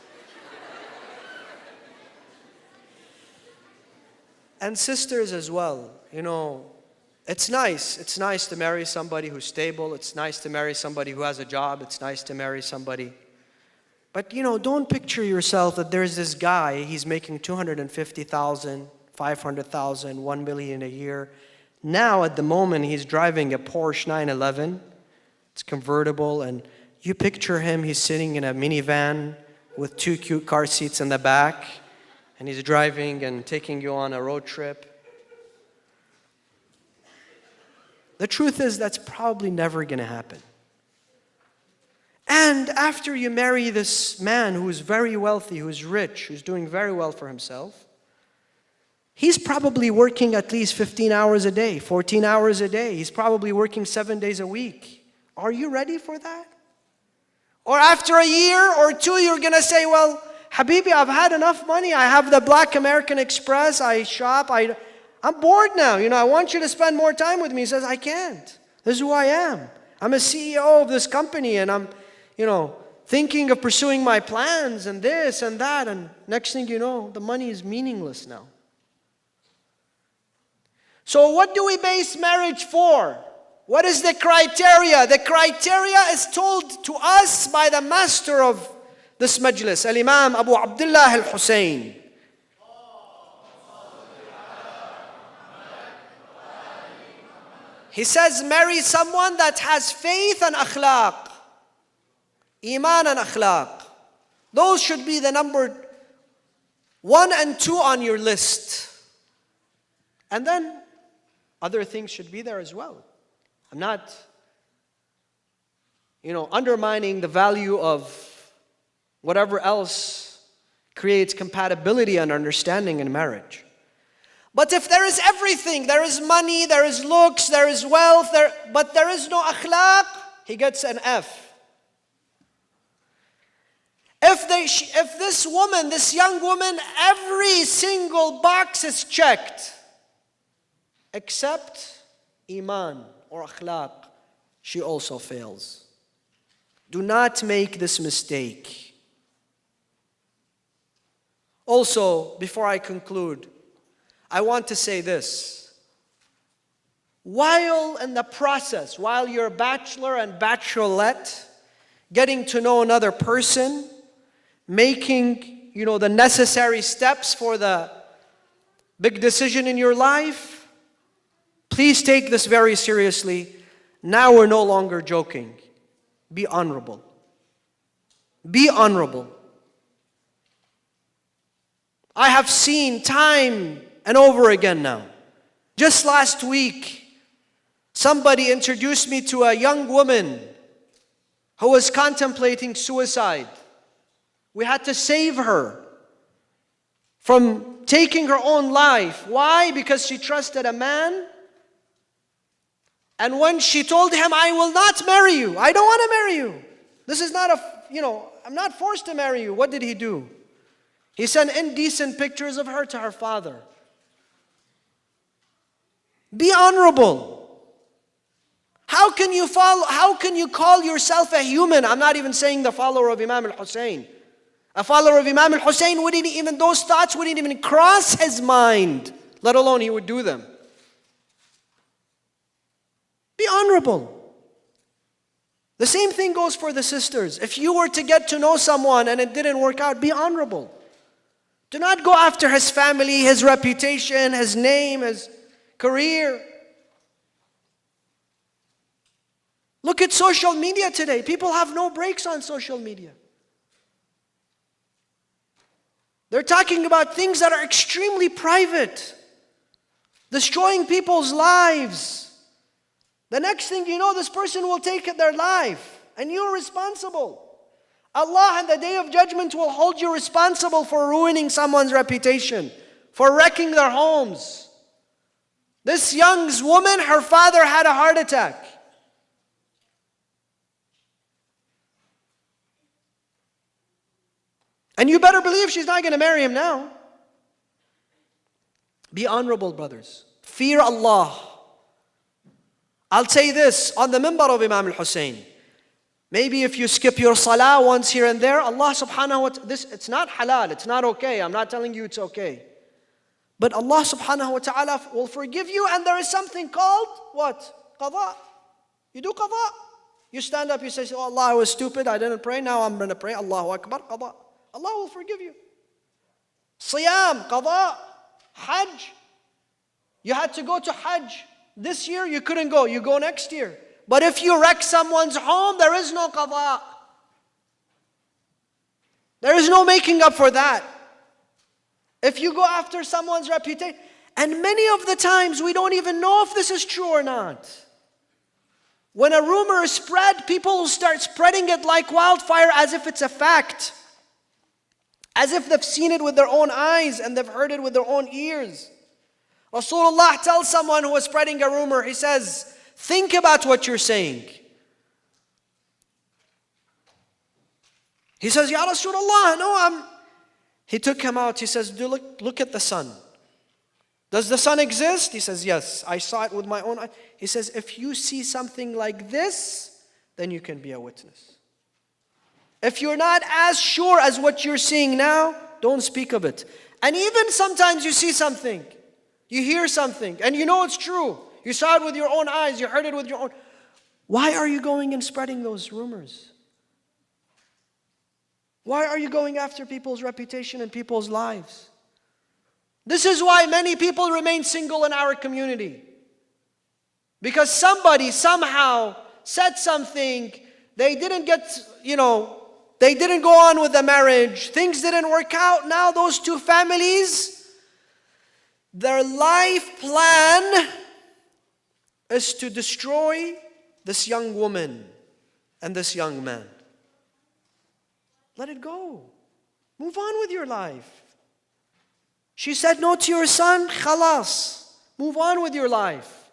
And sisters as well. It's nice. It's nice to marry somebody who's stable. It's nice to marry somebody who has a job. It's nice to marry somebody. But don't picture yourself that there's this guy, he's making $250,000, $500,000, $1 million a year. Now at the moment he's driving a Porsche 911. It's convertible, and you picture him, he's sitting in a minivan with 2 cute car seats in the back, and he's driving and taking you on a road trip. The truth is that's probably never going to happen. And after you marry this man who's very wealthy, who's rich, who's doing very well for himself, he's probably working at least 15 hours a day, 14 hours a day. He's probably working 7 days a week. Are you ready for that? Or after a year or two, you're going to say, well, Habibi, I've had enough money. I have the Black American Express. I shop. I'm bored now. I want you to spend more time with me. He says, I can't. This is who I am. I'm a CEO of this company, and I'm, thinking of pursuing my plans and this and that. And next thing you know, the money is meaningless now. So what do we base marriage for? What is the criteria? The criteria is told to us by the master of this majlis, Al-Imam Abu Abdullah Al-Hussein. He says, marry someone that has faith and akhlaq. Iman and akhlaq. Those should be the number 1 and 2 on your list. And then other things should be there as well. I'm not, undermining the value of whatever else creates compatibility and understanding in marriage. But if there is everything, there is money, there is looks, there is wealth, but there is no akhlaq, he gets an F. If this woman, this young woman, every single box is checked, except iman or akhlaq, she also fails. Do not make this mistake. Also, before I conclude, I want to say this. While in the process, while you're a bachelor and bachelorette, getting to know another person, making, the necessary steps for the big decision in your life, please take this very seriously. Now we're no longer joking. Be honorable. Be honorable. I have seen time and over again now. Just last week, Somebody introduced me to a young woman who was contemplating suicide. We had to save her from taking her own life. Why? Because she trusted a man. And when she told him, I will not marry you, I don't want to marry you. This is not I'm not forced to marry you. What did he do? He sent indecent pictures of her to her father. Be honorable. How can you call yourself a human? I'm not even saying the follower of Imam al-Hussein. A follower of Imam al-Hussein those thoughts wouldn't even cross his mind, let alone he would do them. Be honorable. The same thing goes for the sisters. If you were to get to know someone and it didn't work out, be honorable. Do not go after his family, his reputation, his name, his career. Look at social media today. People have no breaks on social media. They're talking about things that are extremely private, destroying people's lives. The next thing you know, this person will take their life, and you're responsible. Allah on the Day of Judgment will hold you responsible for ruining someone's reputation, for wrecking their homes. This young woman, her father had a heart attack. And you better believe she's not going to marry him now. Be honorable, brothers. Fear Allah. I'll say this on the minbar of Imam al-Hussein. Maybe if you skip your salah once here and there, Allah subhanahu wa ta'ala, it's not halal, it's not okay. I'm not telling you it's okay. But Allah subhanahu wa ta'ala will forgive you, and there is something called, what? Qadha. You do qadha. You stand up, you say, oh Allah, I was stupid, I didn't pray, now I'm going to pray. Allahu Akbar, qadha. Allah will forgive you. Siyam, qadha, Hajj. You had to go to Hajj. This year you couldn't go, you go next year. But if you wreck someone's home, there is no qadha. There is no making up for that. If you go after someone's reputation, and many of the times we don't even know if this is true or not. When a rumor is spread, people will start spreading it like wildfire as if it's a fact. As if they've seen it with their own eyes and they've heard it with their own ears. Rasulullah tells someone who is spreading a rumor, he says, think about what you're saying. He says, Ya Rasulullah, no, He took him out, he says, look at the sun. Does the sun exist? He says, yes, I saw it with my own eyes. He says, if you see something like this, then you can be a witness. If you're not as sure as what you're seeing now, don't speak of it. And even sometimes you see something, you hear something, and you know it's true. You saw it with your own eyes, you heard it with your own. Why are you going and spreading those rumors? Why are you going after people's reputation and people's lives? This is why many people remain single in our community. Because somebody somehow said something, they didn't they didn't go on with the marriage, things didn't work out. Now those two families, their life plan is to destroy this young woman and this young man. Let it go. Move on with your life. She said no to your son, khalas. Move on with your life.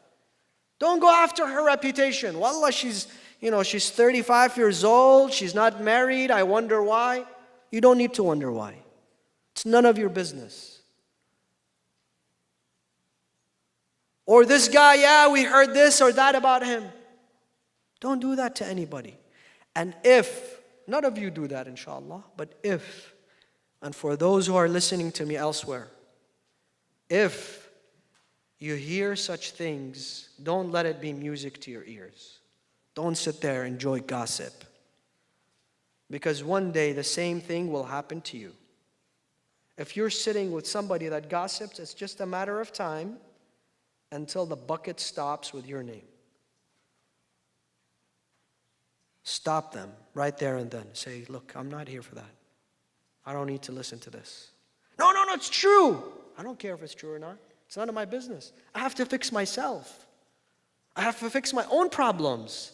Don't go after her reputation. Wallah, she's 35 years old. She's not married. I wonder why. You don't need to wonder why. It's none of your business. Or this guy, yeah, we heard this or that about him. Don't do that to anybody. And if, none of you do that, inshallah, but if, and for those who are listening to me elsewhere, if you hear such things, don't let it be music to your ears. Don't sit there and enjoy gossip. Because one day the same thing will happen to you. If you're sitting with somebody that gossips, it's just a matter of time until the bucket stops with your name. Stop them right there and then. Say, look, I'm not here for that. I don't need to listen to this. No, it's true. I don't care if it's true or not. It's none of my business. I have to fix myself. I have to fix my own problems.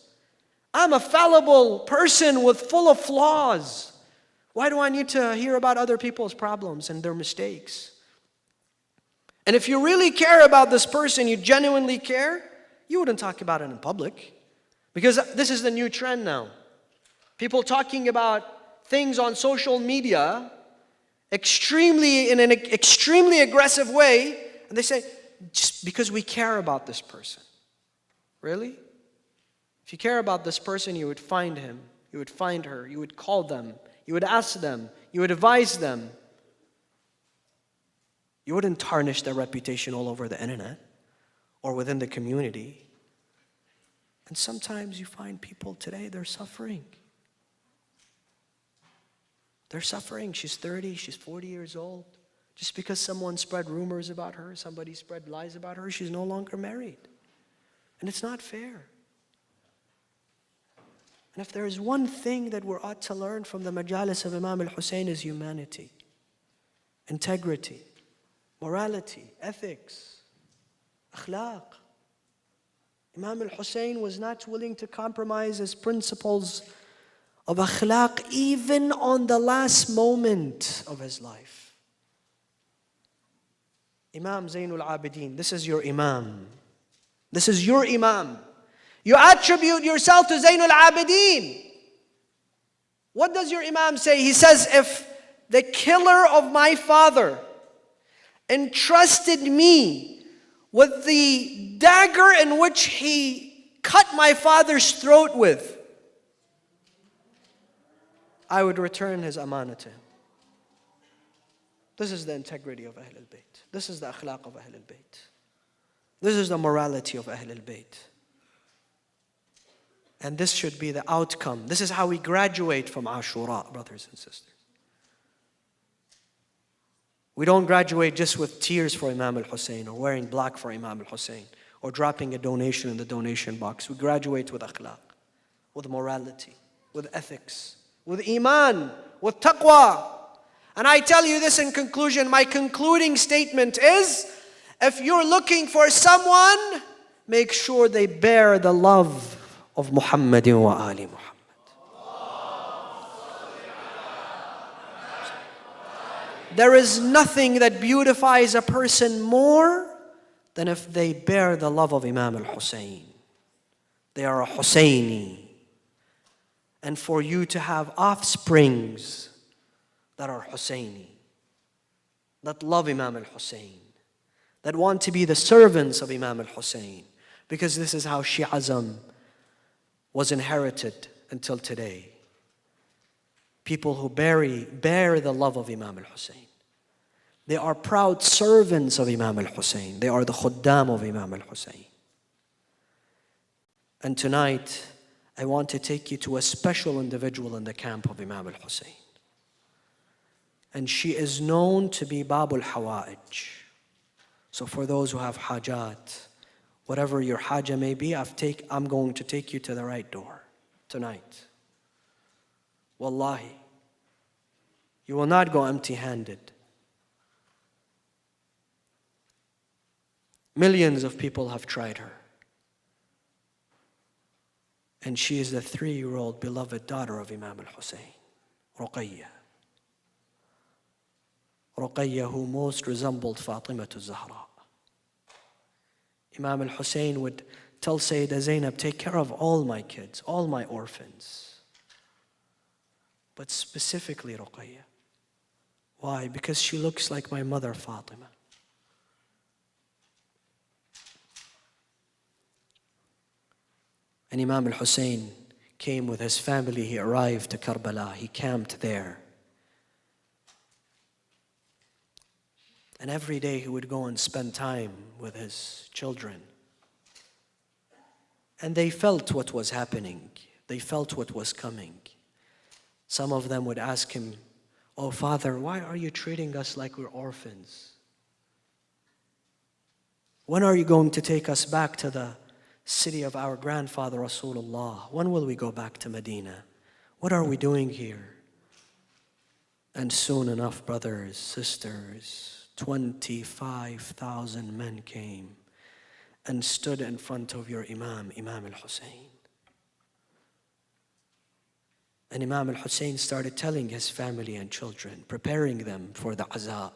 I'm a fallible person full of flaws. Why do I need to hear about other people's problems and their mistakes? And if you really care about this person, you genuinely care, you wouldn't talk about it in public. Because this is the new trend now. People talking about things on social media in an extremely aggressive way, and they say, just because we care about this person. Really? If you care about this person, you would find him, you would find her, you would call them, you would ask them, you would advise them. You wouldn't tarnish their reputation all over the internet or within the community. And sometimes you find people today, they're suffering. They're suffering. She's 30, she's 40 years old. Just because someone spread rumors about her, somebody spread lies about her, she's no longer married. And it's not fair. And if there is one thing that we ought to learn from the majalis of Imam al-Hussein is humanity, integrity, morality, ethics, akhlaq. Imam al-Hussein was not willing to compromise his principles of akhlaq even on the last moment of his life. Imam Zainul Abidin, this is your Imam. This is your Imam. You attribute yourself to Zainul Abidin. What does your Imam say? He says, if the killer of my father entrusted me with the dagger in which he cut my father's throat with, I would return his amanah to him. This is the integrity of Ahl al-Bayt. This is the akhlaq of Ahl al-Bayt. This is the morality of Ahl al-Bayt. And this should be the outcome. This is how we graduate from Ashura, brothers and sisters. We don't graduate just with tears for Imam al-Hussein or wearing black for Imam al-Hussein or dropping a donation in the donation box. We graduate with akhlaq, with morality, with ethics, with iman, with taqwa. And I tell you this in conclusion, my concluding statement is, if you're looking for someone, make sure they bear the love of Muhammadin wa Ali Muhammad. There is nothing that beautifies a person more than if they bear the love of Imam al-Hussein. They are a Husseini. And for you to have offsprings that are Husseini, that love Imam al-Hussein, that want to be the servants of Imam al-Hussein, because this is how Shi'ism was inherited until today. People who bear the love of Imam al-Hussein. They are proud servants of Imam al-Hussein. They are the khuddam of Imam al-Hussein. And tonight, I want to take you to a special individual in the camp of Imam al-Hussein. And she is known to be Babul Hawa'ij. So for those who have hajat, whatever your haja may be, I'm going to take you to the right door tonight. Wallahi, you will not go empty-handed. Millions of people have tried her. And she is the 3-year-old beloved daughter of Imam al-Hussein, Ruqayyah. Ruqayyah, who most resembled Fatima al-Zahra. Imam al-Hussein would tell Sayyidah Zainab, take care of all my kids, all my orphans. But specifically Ruqayyah. Why? Because she looks like my mother Fatima. And Imam al-Hussein came with his family. He arrived to Karbala. He camped there. And every day he would go and spend time with his children. And they felt what was happening. They felt what was coming. Some of them would ask him, "Oh, Father, why are you treating us like we're orphans? When are you going to take us back to the city of our grandfather Rasulullah? When will we go back to Medina? What are we doing here?" And soon enough, brothers, sisters, 25,000 men came. and stood in front of your Imam al-Hussein. And Imam al-Hussein started telling his family and children, preparing them for the aza,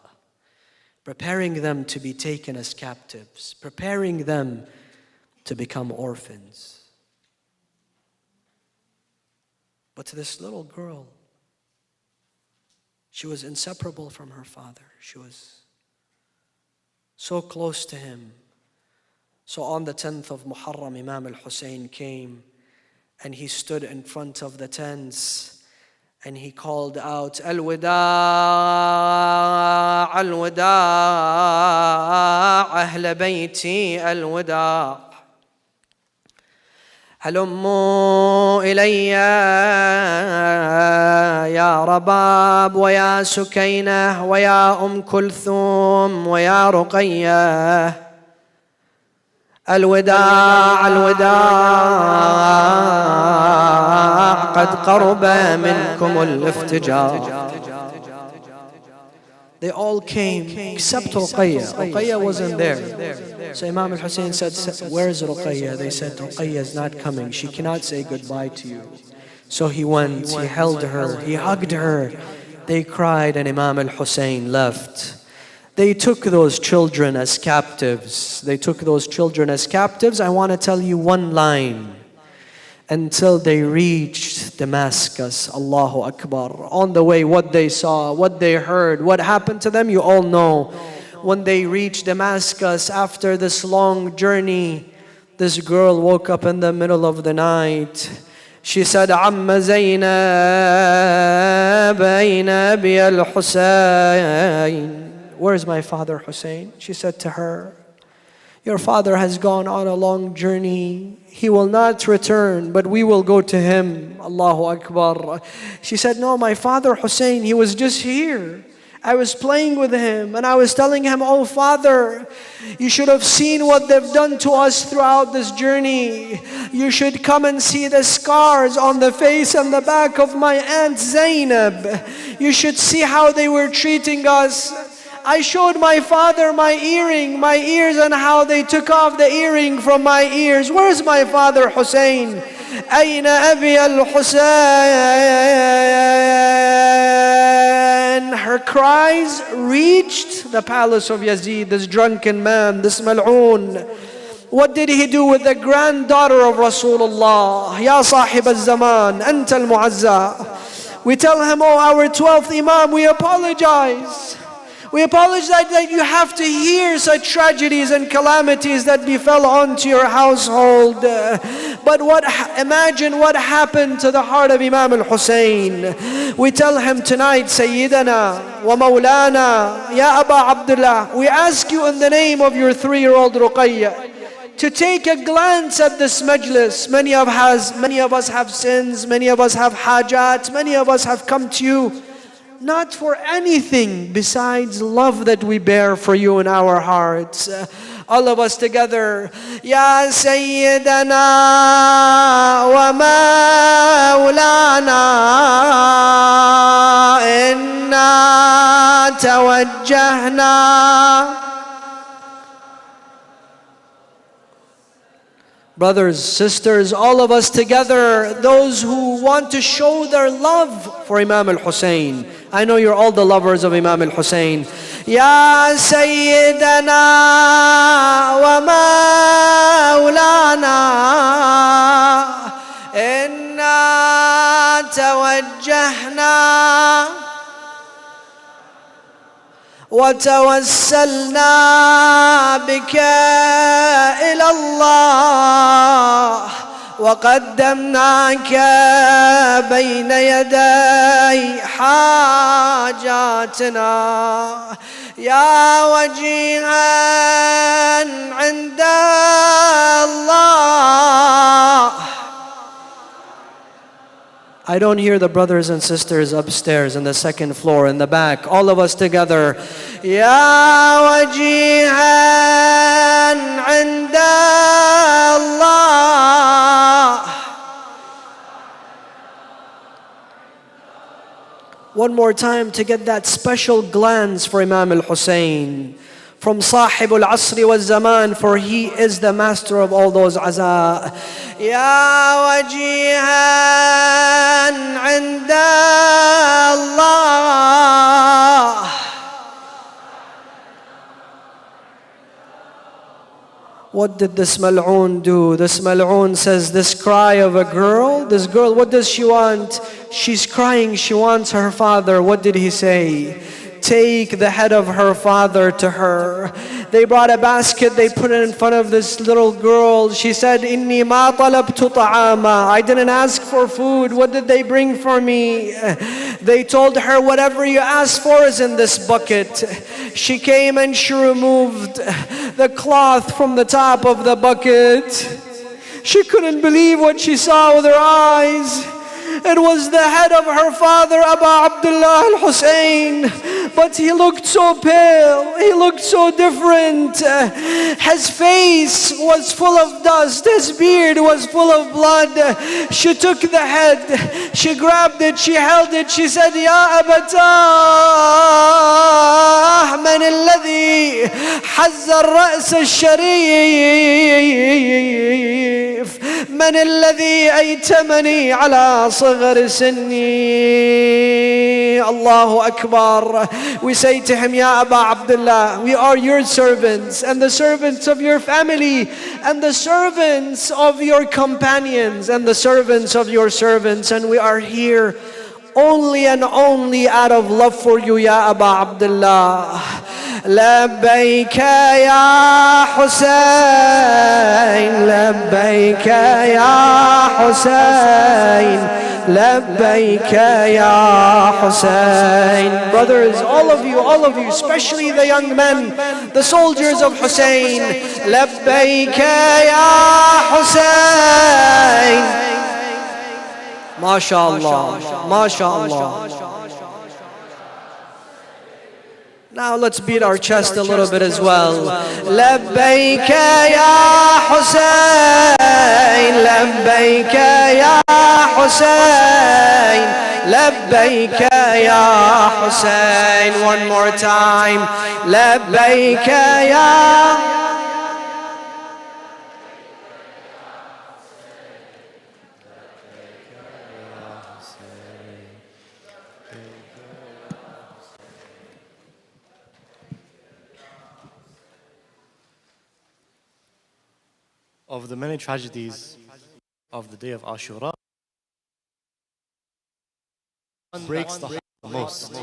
preparing them to be taken as captives, preparing them to become orphans. But to this little girl, she was inseparable from her father. She was so close to him. So on the 10th of Muharram, Imam al-Hussein came and he stood in front of the tents and he called out, Al-Wida', Al-Wida', Ahl Bayti, Al-Wida'. هلموا إلي يا رباب ويا سكينة ويا أم كلثوم ويا رقية الوداع الوداع قد قرب منكم الافتجار. They all came except Ruqayya. Ruqayya wasn't there. So Imam al-Hussein said, where's Ruqayya? They said, Ruqayya is not coming. She cannot say goodbye to you. So he went, he held her, he hugged her. They cried and Imam al-Hussein left. They took those children as captives. They took those children as captives. I want to tell you one line. Until they reached Damascus, Allahu Akbar. On the way, what they saw, what they heard, what happened to them, you all know. When they reached Damascus, after this long journey, this girl woke up in the middle of the night. She said, Amma Zainab, Aina bi al-Husayn. Where's my father Hussein? She said to her, your father has gone on a long journey. He will not return, but we will go to him. Allahu Akbar. She said, no, my father Hussein, he was just here. I was playing with him and I was telling him, oh Father, you should have seen what they've done to us throughout this journey. You should come and see the scars on the face and the back of my aunt Zainab. You should see how they were treating us. I showed my father my earring, my ears, and how they took off the earring from my ears. Where's my father Hussein? Ayna Abi al-Husayn? Her cries reached the palace of Yazid, this drunken man, this mal'oon. What did he do with the granddaughter of Rasulullah? Ya sahib al-zaman, anta al-mu'azza. We tell him, oh, our 12th Imam, we apologize. We apologize that you have to hear such tragedies and calamities that befell onto your household. But imagine what happened to the heart of Imam al-Hussein. We tell him tonight, Sayyidana wa Mawlana, Ya Aba Abdullah, we ask you in the name of your 3-year-old Ruqayya to take a glance at this majlis. Many of us have sins, many of us have hajat, many of us have come to you not for anything besides love that we bear for you in our hearts. All of us together. Ya Sayyidana wa Mawlana, inna tawajjahna. Brothers, sisters, all of us together, those who want to show their love for Imam al-Hussein. I know you're all the lovers of Imam al-Hussein. Ya Sayyidana wa Mawlana, inna tawajjahna وتوسلنا بك إلى الله وقدمناك بين يدي حاجاتنا يا وجيها عند الله. I don't hear the brothers and sisters upstairs in the second floor in the back. All of us together. Ya wajihan 'inda Allah. One more time to get that special glance for Imam al-Hussein. from Sahib al-Asri wal-Zaman, for he is the master of all those aza. Ya wajihan 'inda Allah. What did this mal'oon do? This mal'oon says, this cry of a girl, this girl, what does she want? She's crying, she wants her father. What did he say? Take the head of her father to her. They brought a basket, they put it in front of this little girl. She said, Inni ma talabtu ta'ama. I didn't ask for food. What did they bring for me? They told her, whatever you asked for is in this bucket. She came and she removed the cloth from the top of the bucket. She couldn't believe what she saw with her eyes. It was the head of her father, Abu Abdullah al-Hussein. But he looked so pale, he looked so different. His face was full of dust, his beard was full of blood. She took the head, she grabbed it, she held it, she said, Ya Abatah, man alladhi hazza ar-ra's al-sharif, man alladhi aytamani ala صغر سني. Allahu Akbar. We say to him, Ya Aba Abdullah, we are your servants and the servants of your family and the servants of your companions and the servants of your servants, and we are here only and only out of love for you, Ya Aba Abdullah. لبيك يا حسين لبيك يا حسين لبيك يا حسين. Brothers, all of you, especially the young men, the soldiers of Hussein, لبيك يا حسين. MashaAllah, MashaAllah. Now let's beat our chest a little bit as well. لبيك يا حسين لبيك يا حسين لبيك يا حسين. One more time. لبيك يا Of the many tragedies of the day of Ashura, breaks the heart the most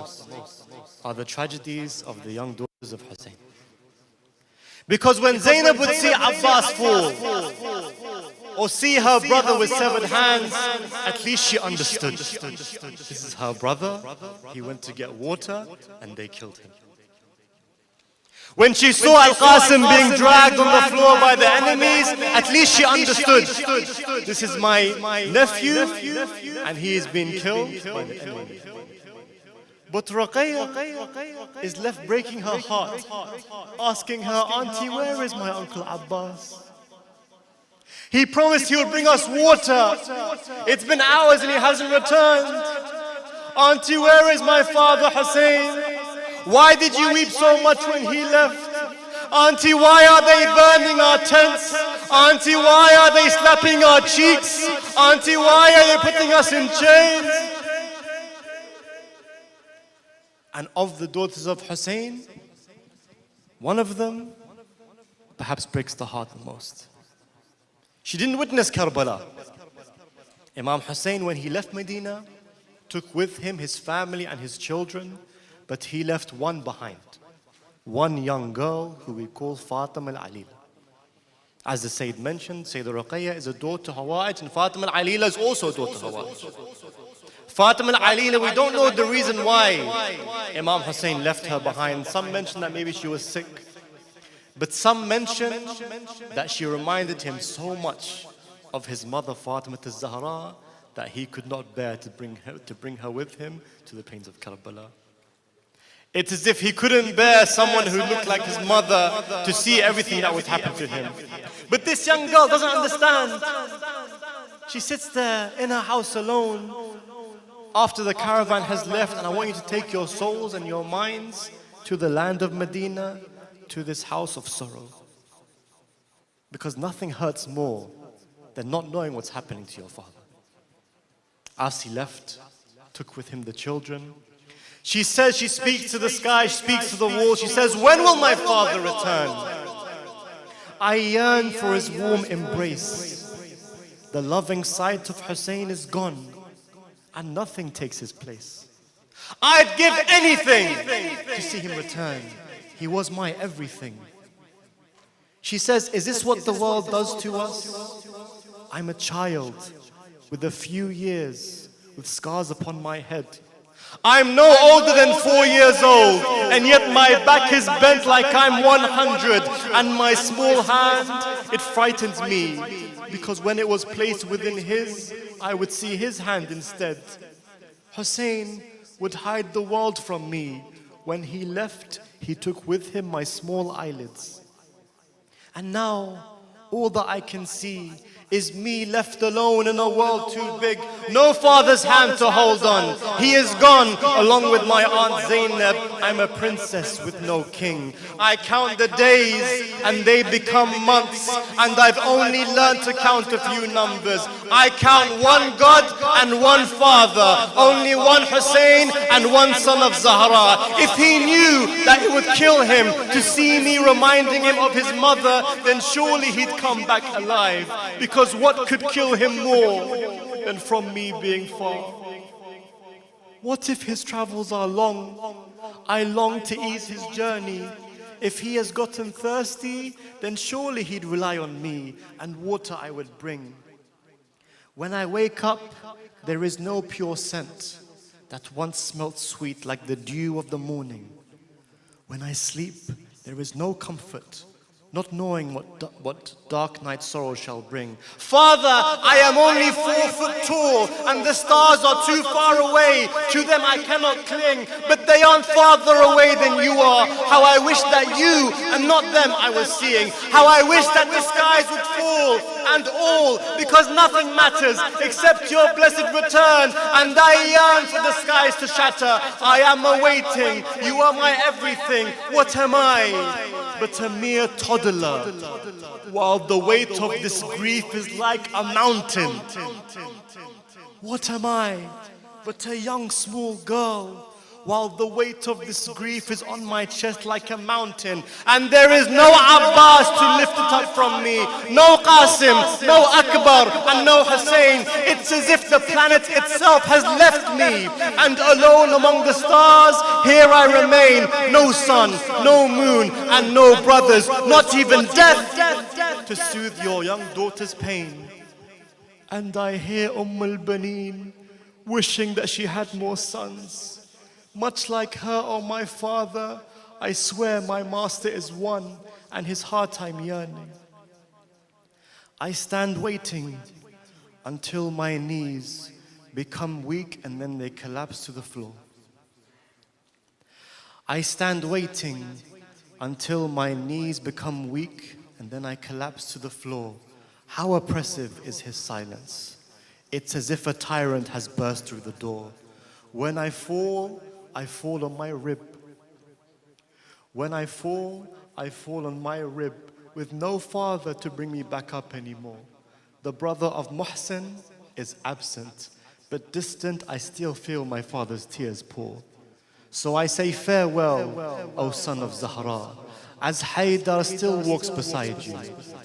are the tragedies of the young daughters of Hussein. Because when Zainab would see Abbas fall or see her brother with severed hands, at least she understood. This is her brother, he went to get water and they killed him. When she saw Al-Qasim being dragged on the floor by the enemies, at least she understood. This is my nephew and he is being killed by the enemy. But Ruqayya is left breaking her heart, asking her, Auntie, where is my Uncle Abbas? He promised he would bring us water. It's been hours and he hasn't returned. Auntie, where is my father Hussein? Why did you weep so much when he left? Auntie, why are they burning our tents? Auntie, why are they slapping our cheeks? Auntie, why are they putting us in chains? And of the daughters of Hussein, one of them perhaps breaks the heart the most. She didn't witness Karbala. Imam Hussein, when he left Medina, took with him his family and his children, but he left one behind, one young girl who we call Fatima al-Alila. As the Sayyid mentioned, Sayyida Ruqayya is a daughter to Hawa'ij, and Fatima al-Alila is also a daughter to Hawa'ij. Fatima al-Alila, we don't know the reason why Imam Hussein left her behind. Some mention that maybe she was sick, but some mention that she reminded him so much of his mother Fatima al-Zahra that he could not bear to bring her with him to the plains of Karbala. It's as if he couldn't bear someone who looked like his mother to see everything that would happen to him. But this young girl doesn't understand. She sits there in her house alone after the caravan has left, and I want you to take your souls and your minds to the land of Medina, to this house of sorrow. Because nothing hurts more than not knowing what's happening to your father. As he left, took with him the children. She says, she speaks to the sky, she speaks to the wall. She says, when will my father return? I yearn for his warm embrace. The loving sight of Hussein is gone, and nothing takes his place. I'd give anything to see him return. He was my everything. She says, is this what the world does to us? I'm a child with a few years, with scars upon my head. I'm no older than 4 years old, and yet my back is bent like I'm 100, and my small hand, it frightens me, because when it was placed within his, I would see his hand instead. Hussein would hide the world from me. When he left, he took with him my small eyelids. And now, all that I can see is me left alone in a world too big. No father's hand to hold on. He is gone, along with my Aunt Zainab. I'm a princess with no king. I count the days, and they become months, and I've only learned to count a few numbers. I count one God and one Father, only one Hussein and one son of Zahra. If he knew that it would kill him to see me reminding him of his mother, then surely he'd come back alive. Because what could kill him more than from me being far? What if his travels are long? I long to ease his journey. If he has gotten thirsty, then surely he'd rely on me, and water I would bring. When I wake up, there is no pure scent that once smelt sweet like the dew of the morning. When I sleep, there is no comfort, not knowing what dark night sorrow shall bring. Father, I am only 4 foot tall, and the stars are too far away. To them I cannot cling, but they aren't farther away than you are. How I wish that you and not them I was seeing. How I wish that the skies would fall, and all, because nothing matters except your blessed return. And I yearn for the skies to shatter. I am awaiting. You are my everything. What am I but a mere toddler, while the weight of this grief is like a mountain? What am I but a young small girl, while the weight of this grief is on my chest like a mountain? And there is no Abbas to lift it up from me, no Qasim, no Akbar, and no Hussein. It's as if the planet itself has left me, and alone among the stars, here I remain. No sun, no moon, and no brothers, not even death to soothe your young daughter's pain. And I hear al-Baneen wishing that she had more sons. Much like her or my father, I swear my master is one, and his heart I'm yearning. I stand waiting until my knees become weak and then they collapse to the floor. I stand waiting until my knees become weak and then I collapse to the floor. How oppressive is his silence. It's as if a tyrant has burst through the door. When I fall on my rib. When I fall on my rib, with no father to bring me back up anymore. The brother of Muhsin is absent, but distant I still feel my father's tears pour. So I say farewell, O son of Zahra, as Haydar still walks beside you,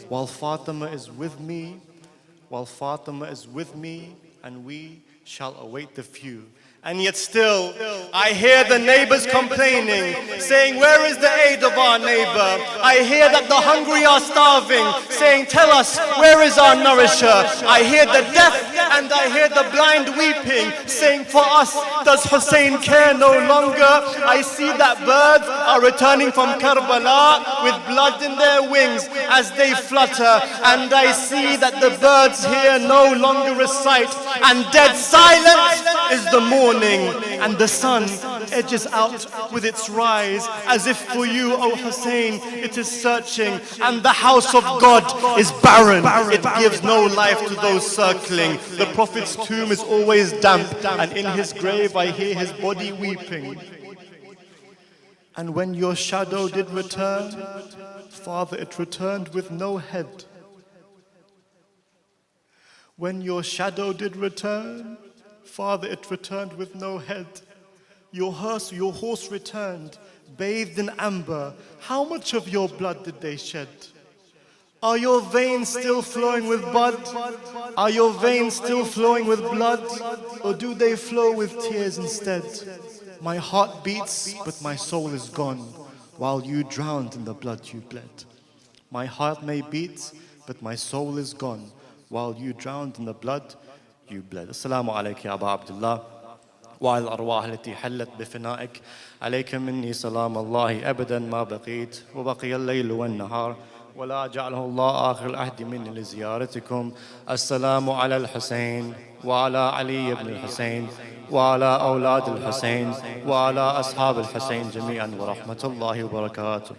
while Fatima is with me, and we shall await the few. And yet still, I hear the neighbors complaining, saying, where is the aid of our neighbor? I hear that the hungry are starving, saying, tell us, where is our nourisher? I hear the deaf and I hear the blind weeping, saying, for us, does Hussein care no longer? I see that birds are returning from Karbala with blood in their wings as they flutter. And I see that the birds here no longer recite, and dead silence is the morning. And the sun edges out with its rise, as if for you, O Hussein, it is searching. And the house of God is barren, it gives no life to those circling. The Prophet's tomb is always damp, and in his grave I hear his body weeping. And when your shadow did return, Father, it returned with no head. When your shadow did return, Father, it returned with no head. Your horse returned, bathed in amber. How much of your blood did they shed? Are your veins still flowing with blood? Are your veins still flowing with blood? Or do they flow with tears instead? My heart beats, but my soul is gone, while you drowned in the blood you bled. My heart may beat, but my soul is gone, while you drowned in the blood you bled. Assalamu alayka ya Aba Abdullah. وعلى الأرواح التي حلت بفنائك عليك مني سلام الله أبدا ما بقيت وبقي الليل والنهار ولا جعله الله آخر العهد مني لزيارتكم. السلام على الحسين وعلى علي بن الحسين وعلى أولاد الحسين وعلى أصحاب الحسين جميعا ورحمة الله وبركاته.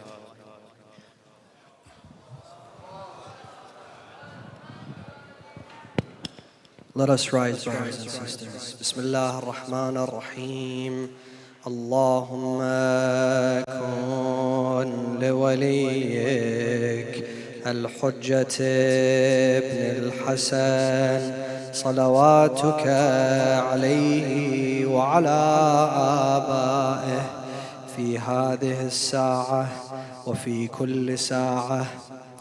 Let us rise, brothers and sisters. Bismillah ar-Rahman ar-Rahim. Allahumma kun liwaliyik al-Hujjat ibn al-Hasan salawatuka alayhi wa ala aba'ih fi hadhihi as-sa'ah wa fi kulli sa'ah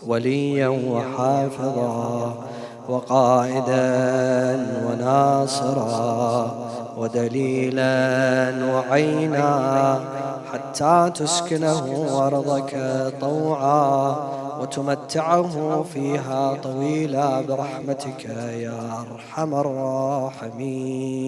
waliyan wa hafidha وقائدا وناصرا ودليلا وعينا حتى تسكنه أرضك طوعا وتمتعه فيها طويلا برحمتك يا أرحم الراحمين.